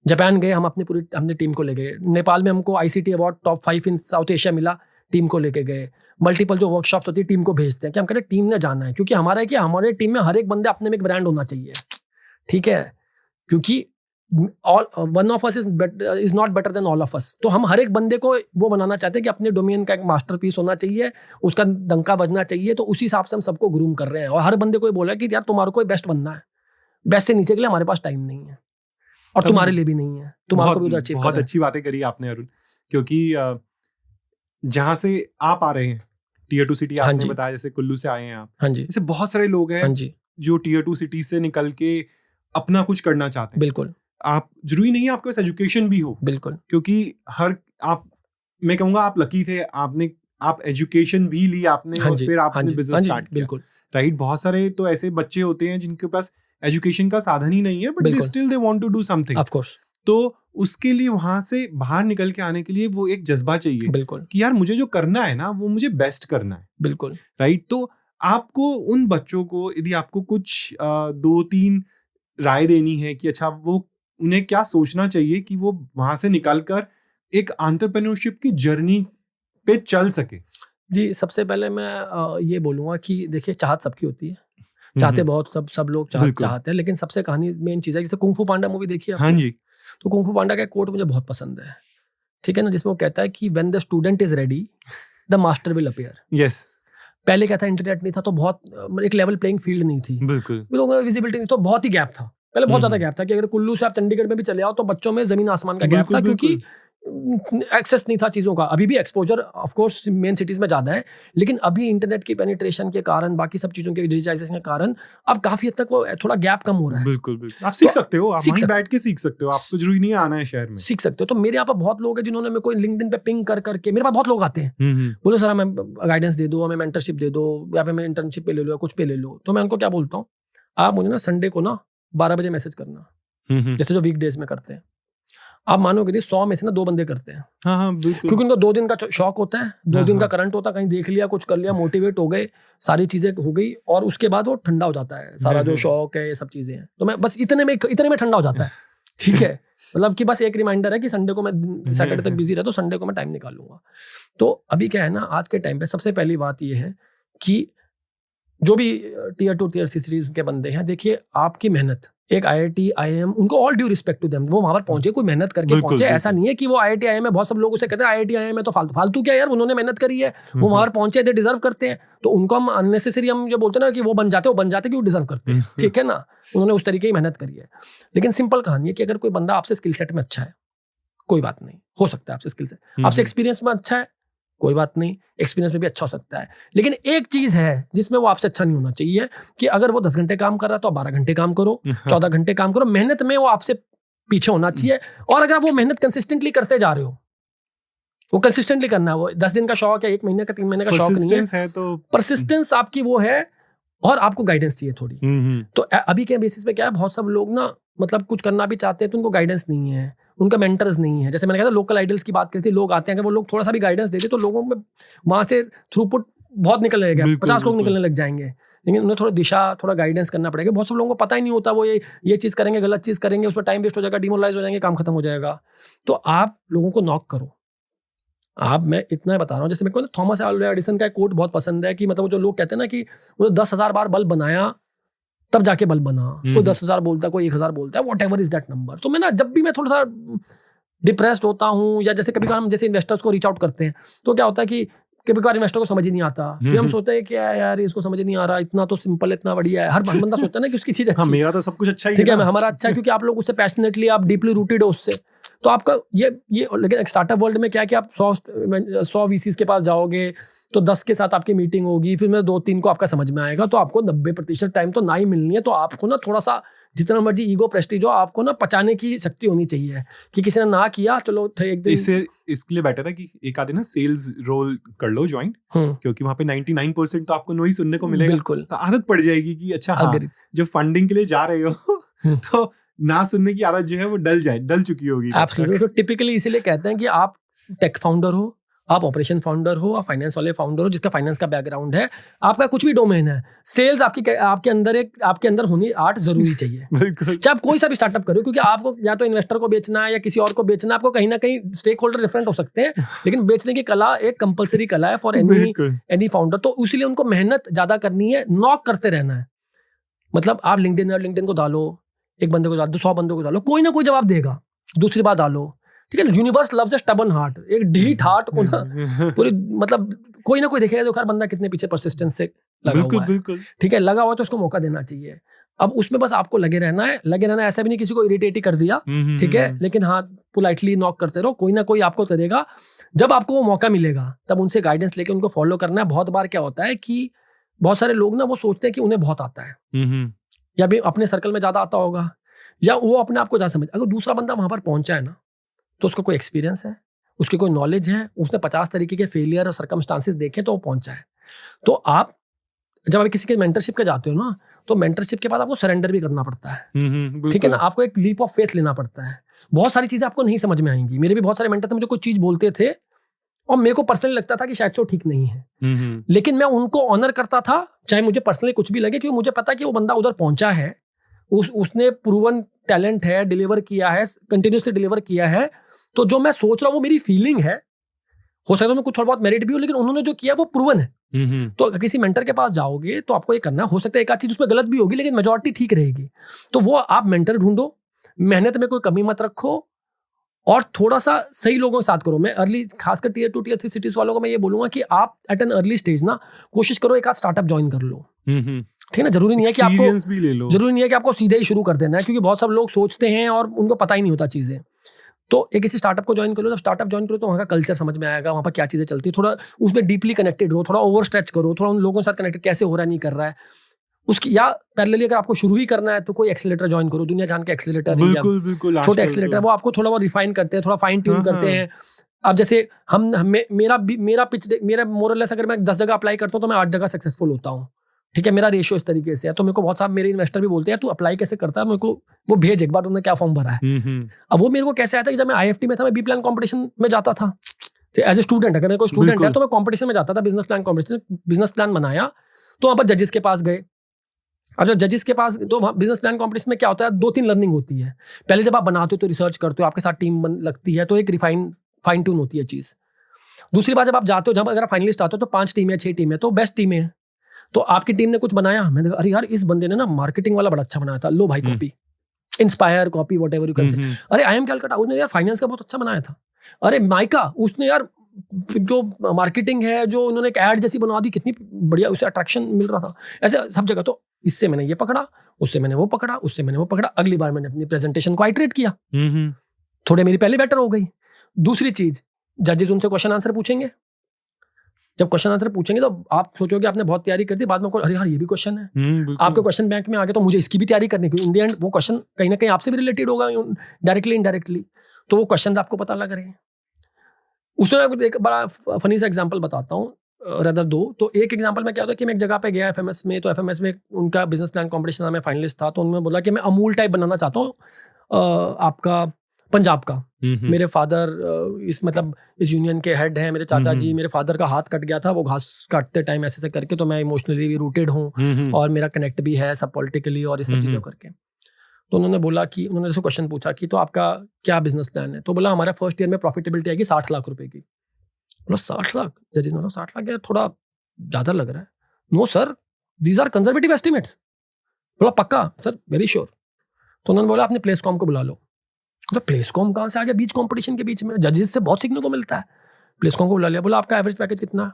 Speaker 1: जापान गए, हम अपनी टीम को ले गए। नेपाल में हमको ICT अवार्ड टॉप 5 इन साउथ एशिया मिला, टीम को लेके गए। मल्टीपल जो वर्कशॉप्स होती है टीम को भेजते हैं कि हम कहते हैं टीम ने जाना है, क्योंकि हमारा है कि हमारे टीम में हर एक बंदे अपने में एक ब्रांड होना चाहिए, ठीक है। क्योंकि one of us is not better than all of us. तो हम हर एक बंदे को वो बनाना चाहते हैं कि अपने डोमेन का एक मास्टरपीस होना चाहिए, उसका डंका बजना चाहिए। तो उसी हिसाब से हम सबको ग्रूम कर रहे हैं, और हर बंदे को ये बोला कि यार तुम्हारे को बेस्ट बनना है, बेस्ट से नीचे के लिए हमारे पास टाइम नहीं है, और तुम्हारे लिए भी नहीं है, तुम्हारे को भी उधर अचीव करना है।
Speaker 2: बहुत अच्छी बातें करी आपने अरुण, क्योंकि जहां से आप आ रहे हैं, टियर 2 सिटी आपने बताया, जैसे कुल्लू से आए हैं आप,
Speaker 1: हाँ जी,
Speaker 2: जैसे बहुत सारे लोग हैं जो टियर 2 सिटी से निकल के अपना कुछ करना चाहते हैं।
Speaker 1: बिल्कुल,
Speaker 2: आप जरूरी नहीं है आपके पास एजुकेशन भी हो,
Speaker 1: बिल्कुल,
Speaker 2: क्योंकि मैं कहूंगा आप लकी थे, आप एजुकेशन भी ली आपने, और फिर आपने बिजनेस स्टार्ट किया, राइट। बहुत सारे तो ऐसे बच्चे होते हैं जिनके पास एजुकेशन का साधन ही नहीं है, but they still they want to do something, of course. तो उसके लिए वहां से बाहर निकल के आने के लिए वो एक जज्बा चाहिए, बिल्कुल, कि यार मुझे जो करना है ना, वो मुझे बेस्ट करना है, बिल्कुल, राइट। तो आपको उन बच्चों को, यदि आपको कुछ 2-3 राय देनी है कि अच्छा वो उन्हें क्या सोचना चाहिए कि वो वहां से निकलकर एक एंटरप्रेन्योरशिप की जर्नी पे चल सके। जी, सबसे पहले मैं ये बोलूंगा कि देखिए, चाहत सबकी होती है, चाहते बहुत सब लोग चाहते हैं, लेकिन सबसे कहानी मेन चीज है। जैसे कुंग फू पांडा मूवी देखी है? हाँ जी। तो कुंग फू पांडा का कोट मुझे बहुत पसंद है, ठीक है ना, जिसमें वो कहता है कि when the student is ready the master will appear. Yes. पहले क्या था, इंटरनेट नहीं था, तो बहुत एक लेवल प्लेइंग फील्ड नहीं थी, बिल्कुल, लोगों में विजिबिलिटी नहीं, तो बहुत ही गैप था, पहले बहुत ज्यादा गैप था, कि अगर कुल्लू से आप चंडीगढ़ में भी चले आओ तो बच्चों में जमीन आसमान का गैप था, क्योंकि
Speaker 1: एक्सेस नहीं था चीज़ों का। अभी भी exposure of course main cities में ज़्यादा है, लेकिन अभी इंटरनेट की पेनिट्रेशन के कारण, बाकी सब चीज़ों के डिजिटाइजेशन के कारण अब काफ़ी हद तक वो थोड़ा गैप कम हो रहा है।
Speaker 2: बिल्कुल बिल्कुल, आप सीख
Speaker 1: तो
Speaker 2: सकते हो, आप
Speaker 1: सीख
Speaker 2: वहीं
Speaker 1: सकते
Speaker 2: बैठ के सीख सकते हो, आपको जरूरी नहीं है आना है शहर में।
Speaker 1: सीख सकते हो। तो मेरे यहाँ पर बहुत लोग हैं जिन्होंने मेरे को लिंक्डइन पे पिंग कर करके, मेरे पास बहुत लोग आते हैं, बोलो सर हमें गाइडेंस दे दो, हमें मेंटरशिप दे दो, या फिर हमें इंटर्नशिप पे ले लो या कुछ पे ले लो। तो मैं उनको क्या बोलता हूँ, आप मुझे ना संडे को ना 12 बजे मैसेज करना, जैसे जो वीक डेज में करते हैं। आप मानोगे नहीं, 100 में से ना 2 बंदे करते हैं,
Speaker 2: हाँ हाँ बिल्कुल,
Speaker 1: क्योंकि उनको 2 दिन का शौक होता है, 2
Speaker 2: हाँ,
Speaker 1: दिन का
Speaker 2: हाँ।
Speaker 1: करंट होता है, कहीं देख लिया, कुछ कर लिया, मोटिवेट हो गए, सारी चीजें हो गई, और उसके बाद वो ठंडा हो जाता है, सारा जो शौक है, ये सब चीजें हैं। तो मैं बस इतने में ठंडा हो जाता है। ठीक है, मतलब कि बस एक रिमाइंडर है कि संडे को मैं सैटरडे तक बिजी रहता हूँ, संडे को मैं टाइम निकाल लूंगा। तो अभी क्या है ना, आज के टाइम पे सबसे पहली बात ये है कि जो भी टीयर 2 टीयर 3 सिटीज के बंदे हैं, देखिए आपकी मेहनत, एक आईआईटी आईआईएम, उनको all due respect to them, वो वहां पर पहुंचे, कोई मेहनत करके
Speaker 2: बिल्कुल,
Speaker 1: पहुंचे। ऐसा
Speaker 2: बिल्कुल।
Speaker 1: नहीं है कि वो आईआईटी आईआईएम में, बहुत सब लोग उसे कहते हैं आईआईटी आईआईएम में तो फालतू क्या यार, उन्होंने मेहनत करी है, वो वहां पर पहुंचे, दे डिजर्व करते हैं। तो उनको हम अननेसेसरी हम जो बोलते हैं ना कि वो बन जाते कि वो डिजर्व करते हैं, ठीक है ना, उन्होंने उस तरीके की मेहनत करी है। लेकिन सिंपल कहानी है कि अगर कोई बंदा आपसे स्किल सेट में अच्छा है, कोई बात नहीं, हो सकता है आपसे स्किल सेट, आपसे एक्सपीरियंस में अच्छा है, कोई बात नहीं, एक्सपीरियंस में भी अच्छा हो सकता है। लेकिन एक चीज है जिसमें वो आपसे अच्छा नहीं होना चाहिए, कि अगर वो 10 घंटे काम कर रहा है तो आप 12 घंटे काम करो, 14 घंटे काम करो, मेहनत में वो आपसे पीछे होना चाहिए। और अगर आप वो मेहनत कंसिस्टेंटली करते जा रहे हो, वो कंसिस्टेंटली करना है, वो 10 दिन का शौक है, 1 महीने का, 3 महीने का शौक नहीं है,
Speaker 2: है तो
Speaker 1: परसिस्टेंस आपकी वो है, और आपको गाइडेंस चाहिए थोड़ी। तो अभी के बेसिस पे क्या है, बहुत सब लोग ना मतलब कुछ करना भी चाहते हैं तो उनको गाइडेंस नहीं है, उनका मेंटर्स नहीं है। जैसे मैंने कहा था लोकल आइडल्स की बात करी थी, लोग आते हैं, अगर वो लोग थोड़ा सा भी गाइडेंस देते तो लोगों में वहां से थ्रूपुट बहुत निकलने लगेगा,
Speaker 2: बिल्कुल,
Speaker 1: 50 लोग
Speaker 2: बिल्कुल।
Speaker 1: निकलने लग जाएंगे। लेकिन उन्हें थोड़ा दिशा, थोड़ा गाइडेंस करना पड़ेगा। बहुत सब लोगों को पता ही नहीं होता, वो ये चीज़ करेंगे, गलत चीज़ करेंगे, उसमें टाइम वेस्ट हो जाएगा, डिमोरलाइज हो जाएंगे, काम खत्म हो जाएगा। तो आप लोगों को नॉक करो। आप, मैं इतना बता रहा हूँ, जैसे मेरे को ना थॉमस अल्वा एडिसन का एक कोट बहुत पसंद है, कि मतलब वो जो लोग कहते हैं ना कि वो 10,000 बार बल्ब बनाया तब जाके बल्ब बना, कोई 10,000 बोलता है, कोई 1,000 बोलता है, what ever is that number. तो मैं ना जब भी मैं थोड़ा सा डिप्रेस्ड होता हूँ, या जैसे कभी कभार हम जैसे इन्वेस्टर्स को रीच आउट करते हैं, तो क्या होता है कि कभी कभार इन्वेस्टर को समझ ही नहीं आता, फिर हम सोचते हैं कि यार इसको समझ नहीं आ रहा, इतना तो सिंपल, इतना बढ़िया है, हर बंदा सोचता है ना कि उसकी चीज
Speaker 2: हाँ,
Speaker 1: अच्छी,
Speaker 2: मेरा तो सब कुछ अच्छा ही
Speaker 1: ठीक है,
Speaker 2: ना।
Speaker 1: हमारा अच्छा है, क्योंकि आप लोग उससे पैशनेटली, आप डीपली रूटेड हो उससे। तो आपका ये लेकिन स्टार्टअप वर्ल्ड में क्या है कि आप 100 वीसीज के पास जाओगे तो 10 के साथ आपकी मीटिंग होगी, फिर में 2-3 को आपका समझ में आएगा, तो आपको 90% टाइम तो ना ही मिलनी है। तो आपको ना थोड़ा सा, जितना मर्जी ईगो प्रेस्टीज हो, आपको ना पचाने की शक्ति होनी चाहिए, कि किसी ने ना किया, चलो एक दिन
Speaker 2: इसके लिए बेटर है कि एक आधे ना सेल्स रोल कर लो ज्वाइन, क्योंकि वहां पे 99% तो आपको नो ही सुनने को मिलेगा।
Speaker 1: बिल्कुल,
Speaker 2: तो आदत पड़ जाएगी कि अच्छा हाँ, जब फंडिंग के लिए जा रहे हो तो ना सुनने की आदत जो है वो डल चुकी होगी।
Speaker 1: एब्सोल्युटली। तो टिपिकली इसीलिए कहते हैं कि आप टेक फाउंडर हो, आप ऑपरेशन फाउंडर हो, आप फाइनेंस वाले फाउंडर हो, जिसका फाइनेंस का बैकग्राउंड है, आपका कुछ भी डोमेन है, सेल्स आपके अंदर होनी आर्ट जरूरी चाहिए।
Speaker 2: बिल्कुल,
Speaker 1: चाहे आप कोई सा भी स्टार्टअप करो, क्योंकि आपको या तो इन्वेस्टर को बेचना है या किसी और को बेचना है, आपको कहीं ना कहीं स्टेक होल्डर डिफरेंट हो सकते हैं, लेकिन बेचने की कला एक कंपलसरी कला है फॉर एनी फाउंडर। तो इसलिए उनको मेहनत ज्यादा करनी है, नॉक करते रहना है। मतलब आप लिंक्डइन को डालो, एक बंदे को डालो, 100 बंदों को डालो, कोई ना कोई जवाब देगा। दूसरी बात डालो, ठीक है, universe loves a stubborn heart, एक ढीठ हार्ट को ना पूरी, मतलब कोई ना कोई देखेगा, जो हर बंदा कितने पीछे परसिस्टेंस से लगा हुआ है,
Speaker 2: बिल्कुल,
Speaker 1: ठीक है, लगा हुआ तो उसको मौका देना चाहिए। अब उसमें बस आपको लगे रहना है, ऐसा भी नहीं किसी को इरिटेट ही कर दिया, ठीक है, लेकिन हाँ पोलाइटली नॉक करते रहो, कोई ना कोई आपको करेगा। जब आपको वो मौका मिलेगा तब उनसे गाइडेंस लेके उनको फॉलो करना है। बहुत बार क्या होता है कि बहुत सारे लोग ना वो सोचते हैं कि उन्हें बहुत आता है, या भी अपने सर्कल में ज्यादा आता होगा, या वो अपने आप को ज्यादा समझ। अगर दूसरा बंदा वहां पर पहुंचा है ना, तो उसका कोई एक्सपीरियंस है, उसकी कोई नॉलेज है, उसने 50 तरीके के फेलियर और सर्कमस्टांसेस देखे तो वो पहुंचा है। तो आप जब आप किसी के मेंटरशिप के जाते हो ना, तो मेंटरशिप के बाद आपको सरेंडर भी करना पड़ता है, ठीक है ना, आपको एक लीप ऑफ फेथ लेना पड़ता है। बहुत सारी चीजें आपको नहीं समझ में आएंगी। मेरे भी बहुत सारे मेंटर थे, मुझे कोई चीज बोलते थे और मेरे को पर्सनली लगता था कि शायद से वो ठीक नहीं है, लेकिन मैं उनको ऑनर करता था, चाहे मुझे पर्सनली कुछ भी लगे, क्योंकि मुझे पता कि वो बंदा उधर पहुंचा है, उसने प्रूवन टैलेंट है, डिलीवर किया है, कंटिन्यूसली डिलीवर किया है। तो जो मैं सोच रहा हूँ वो मेरी फीलिंग है, हो सकता है मैं कुछ थोड़ा बहुत मेरिट भी हो, लेकिन उन्होंने जो किया वो प्रूवन है। तो अगर किसी मेंटर के पास जाओगे तो आपको ये करना, हो सकता है एक आध चीज उसमें गलत भी होगी, लेकिन मेजॉरिटी ठीक रहेगी। तो वो आप मेंटर ढूंढो, मेहनत में कोई कमी मत रखो, और थोड़ा सा सही लोगों के साथ करो। मैं अर्ली, खासकर टीयर 2 टीयर 3 सिटीज वालों को मैं ये बोलूंगा कि आप एट एन अर्ली स्टेज ना कोशिश करो एक आध स्टार्टअप ज्वाइन कर लो, ठीक है ना। जरूरी नहीं है कि आपको सीधे ही शुरू कर देना है, क्योंकि बहुत सब लोग सोचते हैं और उनको पता ही नहीं होता चीजें। तो एक किसी स्टार्टअप को ज्वाइन करो, जब स्टार्टअप ज्वाइन करो तो वहाँ का कल्चर समझ में आएगा, वहाँ पर क्या चीज़ें चलती है, थोड़ा उसमें डीपली कनेक्टेड रहो, थोड़ा ओवर स्ट्रेच करो, थोड़ा उन लोगों के साथ कनेक्टेड कैसे हो रहा है, नहीं कर रहा है उसकी, या पैरेलली अगर आपको शुरू ही करना है तो कोई एक्सीलरेटर ज्वाइन करो, दुनिया जान के एक्सीलरेटर,
Speaker 2: बिल्कुल बिल्कुल
Speaker 1: छोटे
Speaker 2: आजकल
Speaker 1: एक्सीलरेटर
Speaker 2: तो
Speaker 1: वो आपको थोड़ा बहुत रिफाइन करते हैं, थोड़ा फाइन ट्यून
Speaker 2: हाँ
Speaker 1: करते
Speaker 2: हाँ
Speaker 1: हैं। अब जैसे मेरा मोरलेस अगर मैं 10 जगह अप्लाई करता हूँ तो मैं 8 जगह सक्सेसफुल होता हूँ, ठीक है, मेरा रेशियो इस तरीके से है। तो मेरे को बहुत सारे मेरे इन्वेस्टर भी बोलते हैं तू अप्लाई कैसे करता है, मेरे को वो भेज एक बार तुमने क्या फॉर्म भरा है। अब वो मेरे को कैसे आया था कि जब मैं IFT में था, मैं बी प्लान कॉम्पिटिशन में जाता था एज ए स्टूडेंट, अगर मेरे को स्टूडेंट है
Speaker 2: बिल्कुल
Speaker 1: तो मैं कॉम्पिटिशन में जाता था, business plan competition, business plan बनाया तो वहाँ पर जजेस के पास गए। और जो जजेस के पास तो बिजनेस प्लान कॉम्पिटिशन में क्या होता है, 2-3 लर्निंग होती है। पहले जब आप बनाते हो तो रिसर्च करते हो, आपके साथ टीम लगती है तो एक फाइन ट्यून होती है चीज़। दूसरी बात, जब आप जाते हो, जब अगर आप फाइनलिस्ट आते हो तो 5 टीमें 6 टीमें तो बेस्ट टीमें हैं। तो आपकी टीम ने कुछ बनाया, मैंने कहा अरे यार इस बंदे ने ना मार्केटिंग वाला बड़ा अच्छा बनाया था, लो भाई copy, inspire copy what ever you can say. अरे IIM कैलकाटा उसने यार फाइनेंस का बहुत अच्छा बनाया था। अरे माइका उसने यार जो मार्केटिंग है, जो उन्होंने एक ऐड जैसी बना दी, कितनी बढ़िया, उसे अट्रैक्शन मिल रहा था। ऐसे सब जगह, तो इससे मैंने ये पकड़ा, उससे मैंने वो पकड़ा, उससे मैंने वो पकड़ा, अगली बार मैंने अपनी प्रेजेंटेशन को आइटरेट किया, थोड़े मेरी पहले बेटर हो गई। दूसरी चीज, जजेस उनसे क्वेश्चन आंसर पूछेंगे, जब क्वेश्चन आंसर पूछेंगे तो आप सोचोगे आपने बहुत तैयारी कर दी, बाद में अरे यार ये भी क्वेश्चन है, आपके क्वेश्चन बैंक में आ गया तो मुझे इसकी भी तैयारी करनी, क्योंकि इन द एंड वो क्वेश्चन कहीं ना कहीं आपसे भी रिलेटेड होगा डायरेक्टली इनडायरेक्टली, तो वो क्वेश्चन आपको पता लग रहे हैं। उसमें एक बड़ा फनी सा एग्जांपल बताता हूँ, रदर दो। तो एक एग्जांपल में क्या होता है कि मैं एक जगह पे गया FMS में, तो FMS में उनका बिजनेस प्लान कॉम्पिटिशन था, मैं फाइनलिस्ट था, तो उन्होंने बोला कि मैं अमूल टाइप बनाना चाहता हूँ आपका पंजाब का। मेरे फादर इस यूनियन के हेड हैं, मेरे चाचा जी, मेरे फादर का हाथ कट गया था वो घास काटते टाइम ऐसे ऐसे करके, तो मैं इमोशनली भी रूटेड हूँ और मेरा कनेक्ट भी है सब पॉलिटिकली और इस सब चीज़ों करके। तो उन्होंने बोला कि उन्होंने जैसे क्वेश्चन पूछा कि तो आपका क्या बिजनेस प्लान है, तो बोला हमारा फर्स्ट ईयर में प्रॉफिटेबिलिटी आएगी 60 लाख रुपए की। बोला 60 लाख, जजेस ने बोला 60 लाख यार थोड़ा ज़्यादा लग रहा है। No sir, these are conservative estimates. बोला पक्का सर, वेरी श्योर। तो उन्होंने बोला अपने प्लेसकॉम को बुला लो। तो प्लेसकॉम कहाँ से आ गया बीच कंपटीशन के बीच में, जजेस से बहुत सीखने को मिलता है। प्लेसकॉम को बुला लिया, बोला आपका एवरेज पैकेज कितना है?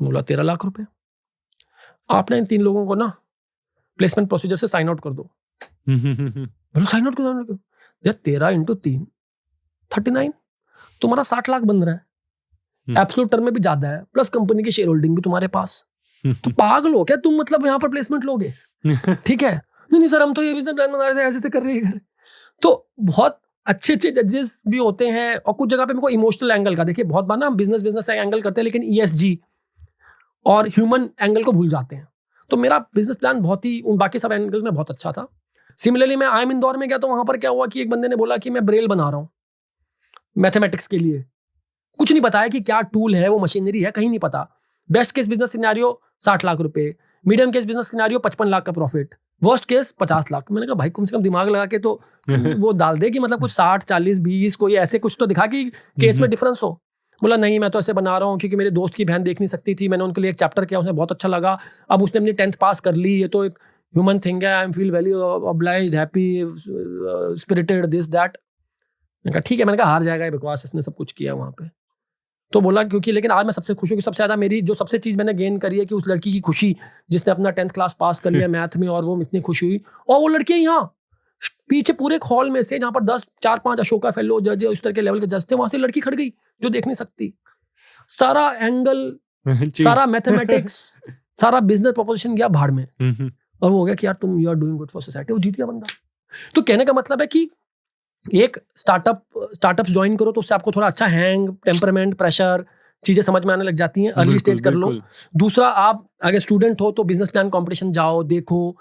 Speaker 1: बोला 13 लाख रुपए। आपने इन 3 लोगों को ना प्लेसमेंट प्रोसीजर से साइन आउट कर दो। बोलो साइन आउट क्यों? यार 13 × 3 39, तुम्हारा 60 लाख बन रहा है, एब्सोल्यूट टर्म में भी ज्यादा है, प्लस कंपनी की शेयर होल्डिंग भी तुम्हारे पास। तो पागल हो क्या तुम, मतलब यहाँ पर प्लेसमेंट लोगे? ठीक है, नहीं सर हम तो ये बिजनेस प्लान बना रहे थे, ऐसे कर रहे हैं। तो बहुत अच्छे जजेस भी होते हैं, और कुछ जगह पे मेरे को इमोशनल एंगल का, देखिए बहुत बार ना हम बिजनेस एंगल करते हैं लेकिन ESG और ह्यूमन एंगल को भूल जाते हैं। तो मेरा बिजनेस प्लान बहुत ही उन बाकी सब एंगल में बहुत अच्छा था। सिमिलरली मैं IIM इंदौर में गया तो वहां पर क्या हुआ कि एक बंदे ने बोला कि मैं ब्रेल बना रहा हूँ मैथमेटिक्स के लिए, कुछ नहीं बताया कि क्या टूल है, वो मशीनरी है, कहीं नहीं पता। Best case business scenario 60 lakh रुपए, medium case business scenario 55 lakh का प्रॉफिट, वर्स्ट केस 50 लाख। मैंने कहा भाई कम से कम दिमाग लगा के तो वो डाल दे कि मतलब कुछ 60 40 20 कोई ऐसे कुछ तो दिखा कि केस में डिफरेंस हो। बोला नहीं मैं तो ऐसे बना रहा हूँ क्योंकि मेरे दोस्त की बहन देख नहीं सकती थी, मैंने उनके लिए एक चैप्टर किया, उन्हें बहुत अच्छा लगा, अब उसने अपनी 10th पास कर ली, ये तो एक ह्यूमन थिंग है, I am feel very obliged, happy, spirited, this that. मैंने कहा ठीक है, मैंने कहा हार जाएगा बकवास, इसने सब कुछ किया वहाँ पे। तो बोला क्योंकि लेकिन आज मैं सबसे खुश हूँ कि सबसे ज़्यादा मेरी जो सबसे चीज़ मैंने गेन करी है कि उस लड़की की खुशी जिसने अपना 10th क्लास पास कर लिया मैथ में, और वो इतनी खुश हुई, और वो लड़की यहाँ पीछे पूरे एक हॉल में से जहाँ पर 4-5 अशोका फेलो जज उस तरह के लेवल के जज थे, वहां से लड़की खड़ गई जो देख नहीं सकती। सारा एंगल, सारा मैथमेटिक्स, सारा बिजनेस प्रोपोजिशन गया भाड़ में, और वो हो गया कि यार तुम you are doing good for society, वो जीत गया बंदा। तो कहने का मतलब है कि एक स्टार्टअप ज्वाइन करो तो उससे आपको थोड़ा अच्छा हैंग, टेम्परामेंट, प्रेशर, चीजें समझ में आने लग जाती हैं, अर्ली स्टेज कर लो। दूसरा, आप अगर स्टूडेंट हो तो बिजनेस प्लान कंपटीशन जाओ, देखो,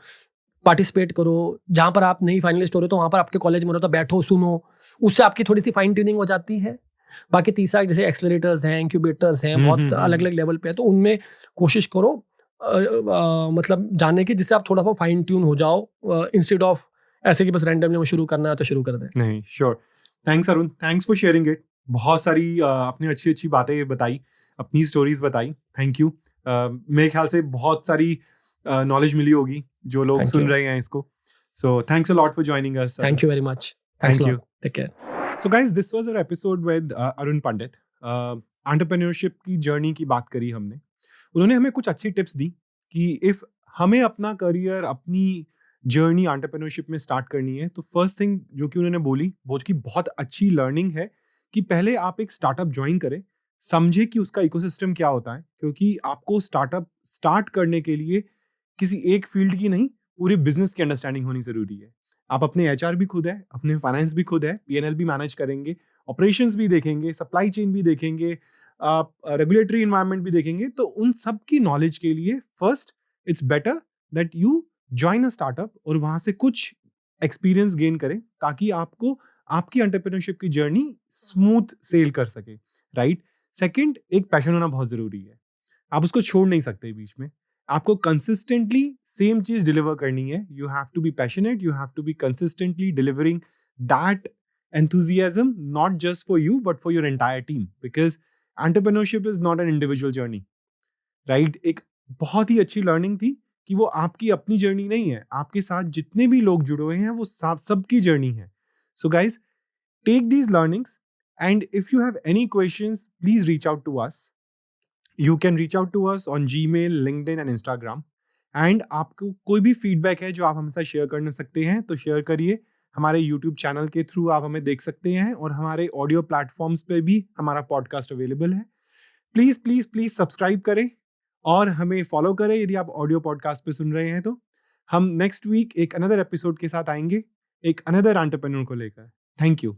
Speaker 1: पार्टिसिपेट करो, जहां पर आप नहीं फाइनलिस्ट हो रहे तो वहां पर आपके कॉलेज में हो रहे तो बैठो, सुनो, उससे आपकी थोड़ी सी फाइन ट्यूनिंग हो जाती है। बाकी तीसरा, जैसे एक्सेलरेटर्स हैं, इंक्यूबेटर्स हैं, बहुत अलग अलग लेवल पे है, तो उनमें कोशिश करो मतलब जाने की, जिससे आप थोड़ा सा फाइन ट्यून हो जाओ, इंस्टेड ऑफ ऐसे कि बस रैंडमली वो शुरू करना है तो शुरू कर दें।
Speaker 2: नहीं, sure. Thanks Arun, thanks for sharing it. बहुत सारी आपने अच्छी अच्छी बातें बताई, अपनी स्टोरीज बताई, थैंक यू। मेरे ख्याल से बहुत सारी नॉलेज मिली होगी जो लोग सुन रहे हैं इसको। So thanks a lot for joining us.
Speaker 1: Thank you very much. Thank you. Take care.
Speaker 2: So guys, this was our episode with Arun Pandit. Entrepreneurship की जर्नी की बात करी हमने। उन्होंने हमें कुछ अच्छी टिप्स दी कि इफ हमें अपना करियर, अपनी जर्नी एंटरप्रेन्योरशिप में स्टार्ट करनी है, तो फर्स्ट थिंग जो कि उन्होंने बोली, वो की बहुत अच्छी लर्निंग है कि पहले आप एक स्टार्टअप ज्वाइन करें, समझे कि उसका इकोसिस्टम क्या होता है, क्योंकि आपको स्टार्टअप स्टार्ट करने के लिए किसी एक फील्ड की नहीं, पूरे बिजनेस की अंडरस्टैंडिंग होनी जरूरी है। आप अपने एचआर भी खुद है, अपने फाइनेंस भी खुद है, पीएनएल भी मैनेज करेंगे, ऑपरेशंस भी देखेंगे, सप्लाई चेन भी देखेंगे, आप रेगुलेटरी इन्वायरमेंट भी देखेंगे। तो उन सब की नॉलेज के लिए first it's better that you join a startup और वहां से कुछ एक्सपीरियंस गेन करें, ताकि आपको आपकी एंटरप्रेन्योरशिप की जर्नी स्मूथ सेल कर सके, राइट। सेकंड, एक पैशन होना बहुत जरूरी है, आप उसको छोड़ नहीं सकते बीच में। आपको कंसिस्टेंटली सेम चीज डिलीवर करनी है। You have to be passionate, you have to be consistently delivering that enthusiasm, not just for you but for your entire team, because entrepreneurship is not an individual journey, right? एक बहुत ही अच्छी लर्निंग थी कि वो आपकी अपनी जर्नी नहीं है, आपके साथ जितने भी लोग जुड़े हुए हैं वो सबकी जर्नी है। So guys, take these learnings, and if you have any questions, please reach out to us. You can reach out to us on Gmail, LinkedIn and Instagram. And आपको कोई भी फीडबैक है जो आप हमसे शेयर कर सकते हैं तो शेयर करिए। हमारे यूट्यूब चैनल के थ्रू आप हमें देख सकते हैं, और हमारे ऑडियो प्लेटफॉर्म्स पे भी हमारा पॉडकास्ट अवेलेबल है। प्लीज़ प्लीज़ प्लीज़ सब्सक्राइब करें और हमें फॉलो करें यदि आप ऑडियो पॉडकास्ट पे सुन रहे हैं तो। हम नेक्स्ट वीक एक अनदर एपिसोड के साथ आएंगे, एक अनदर एंटरप्रेन्योर को लेकर। Thank you.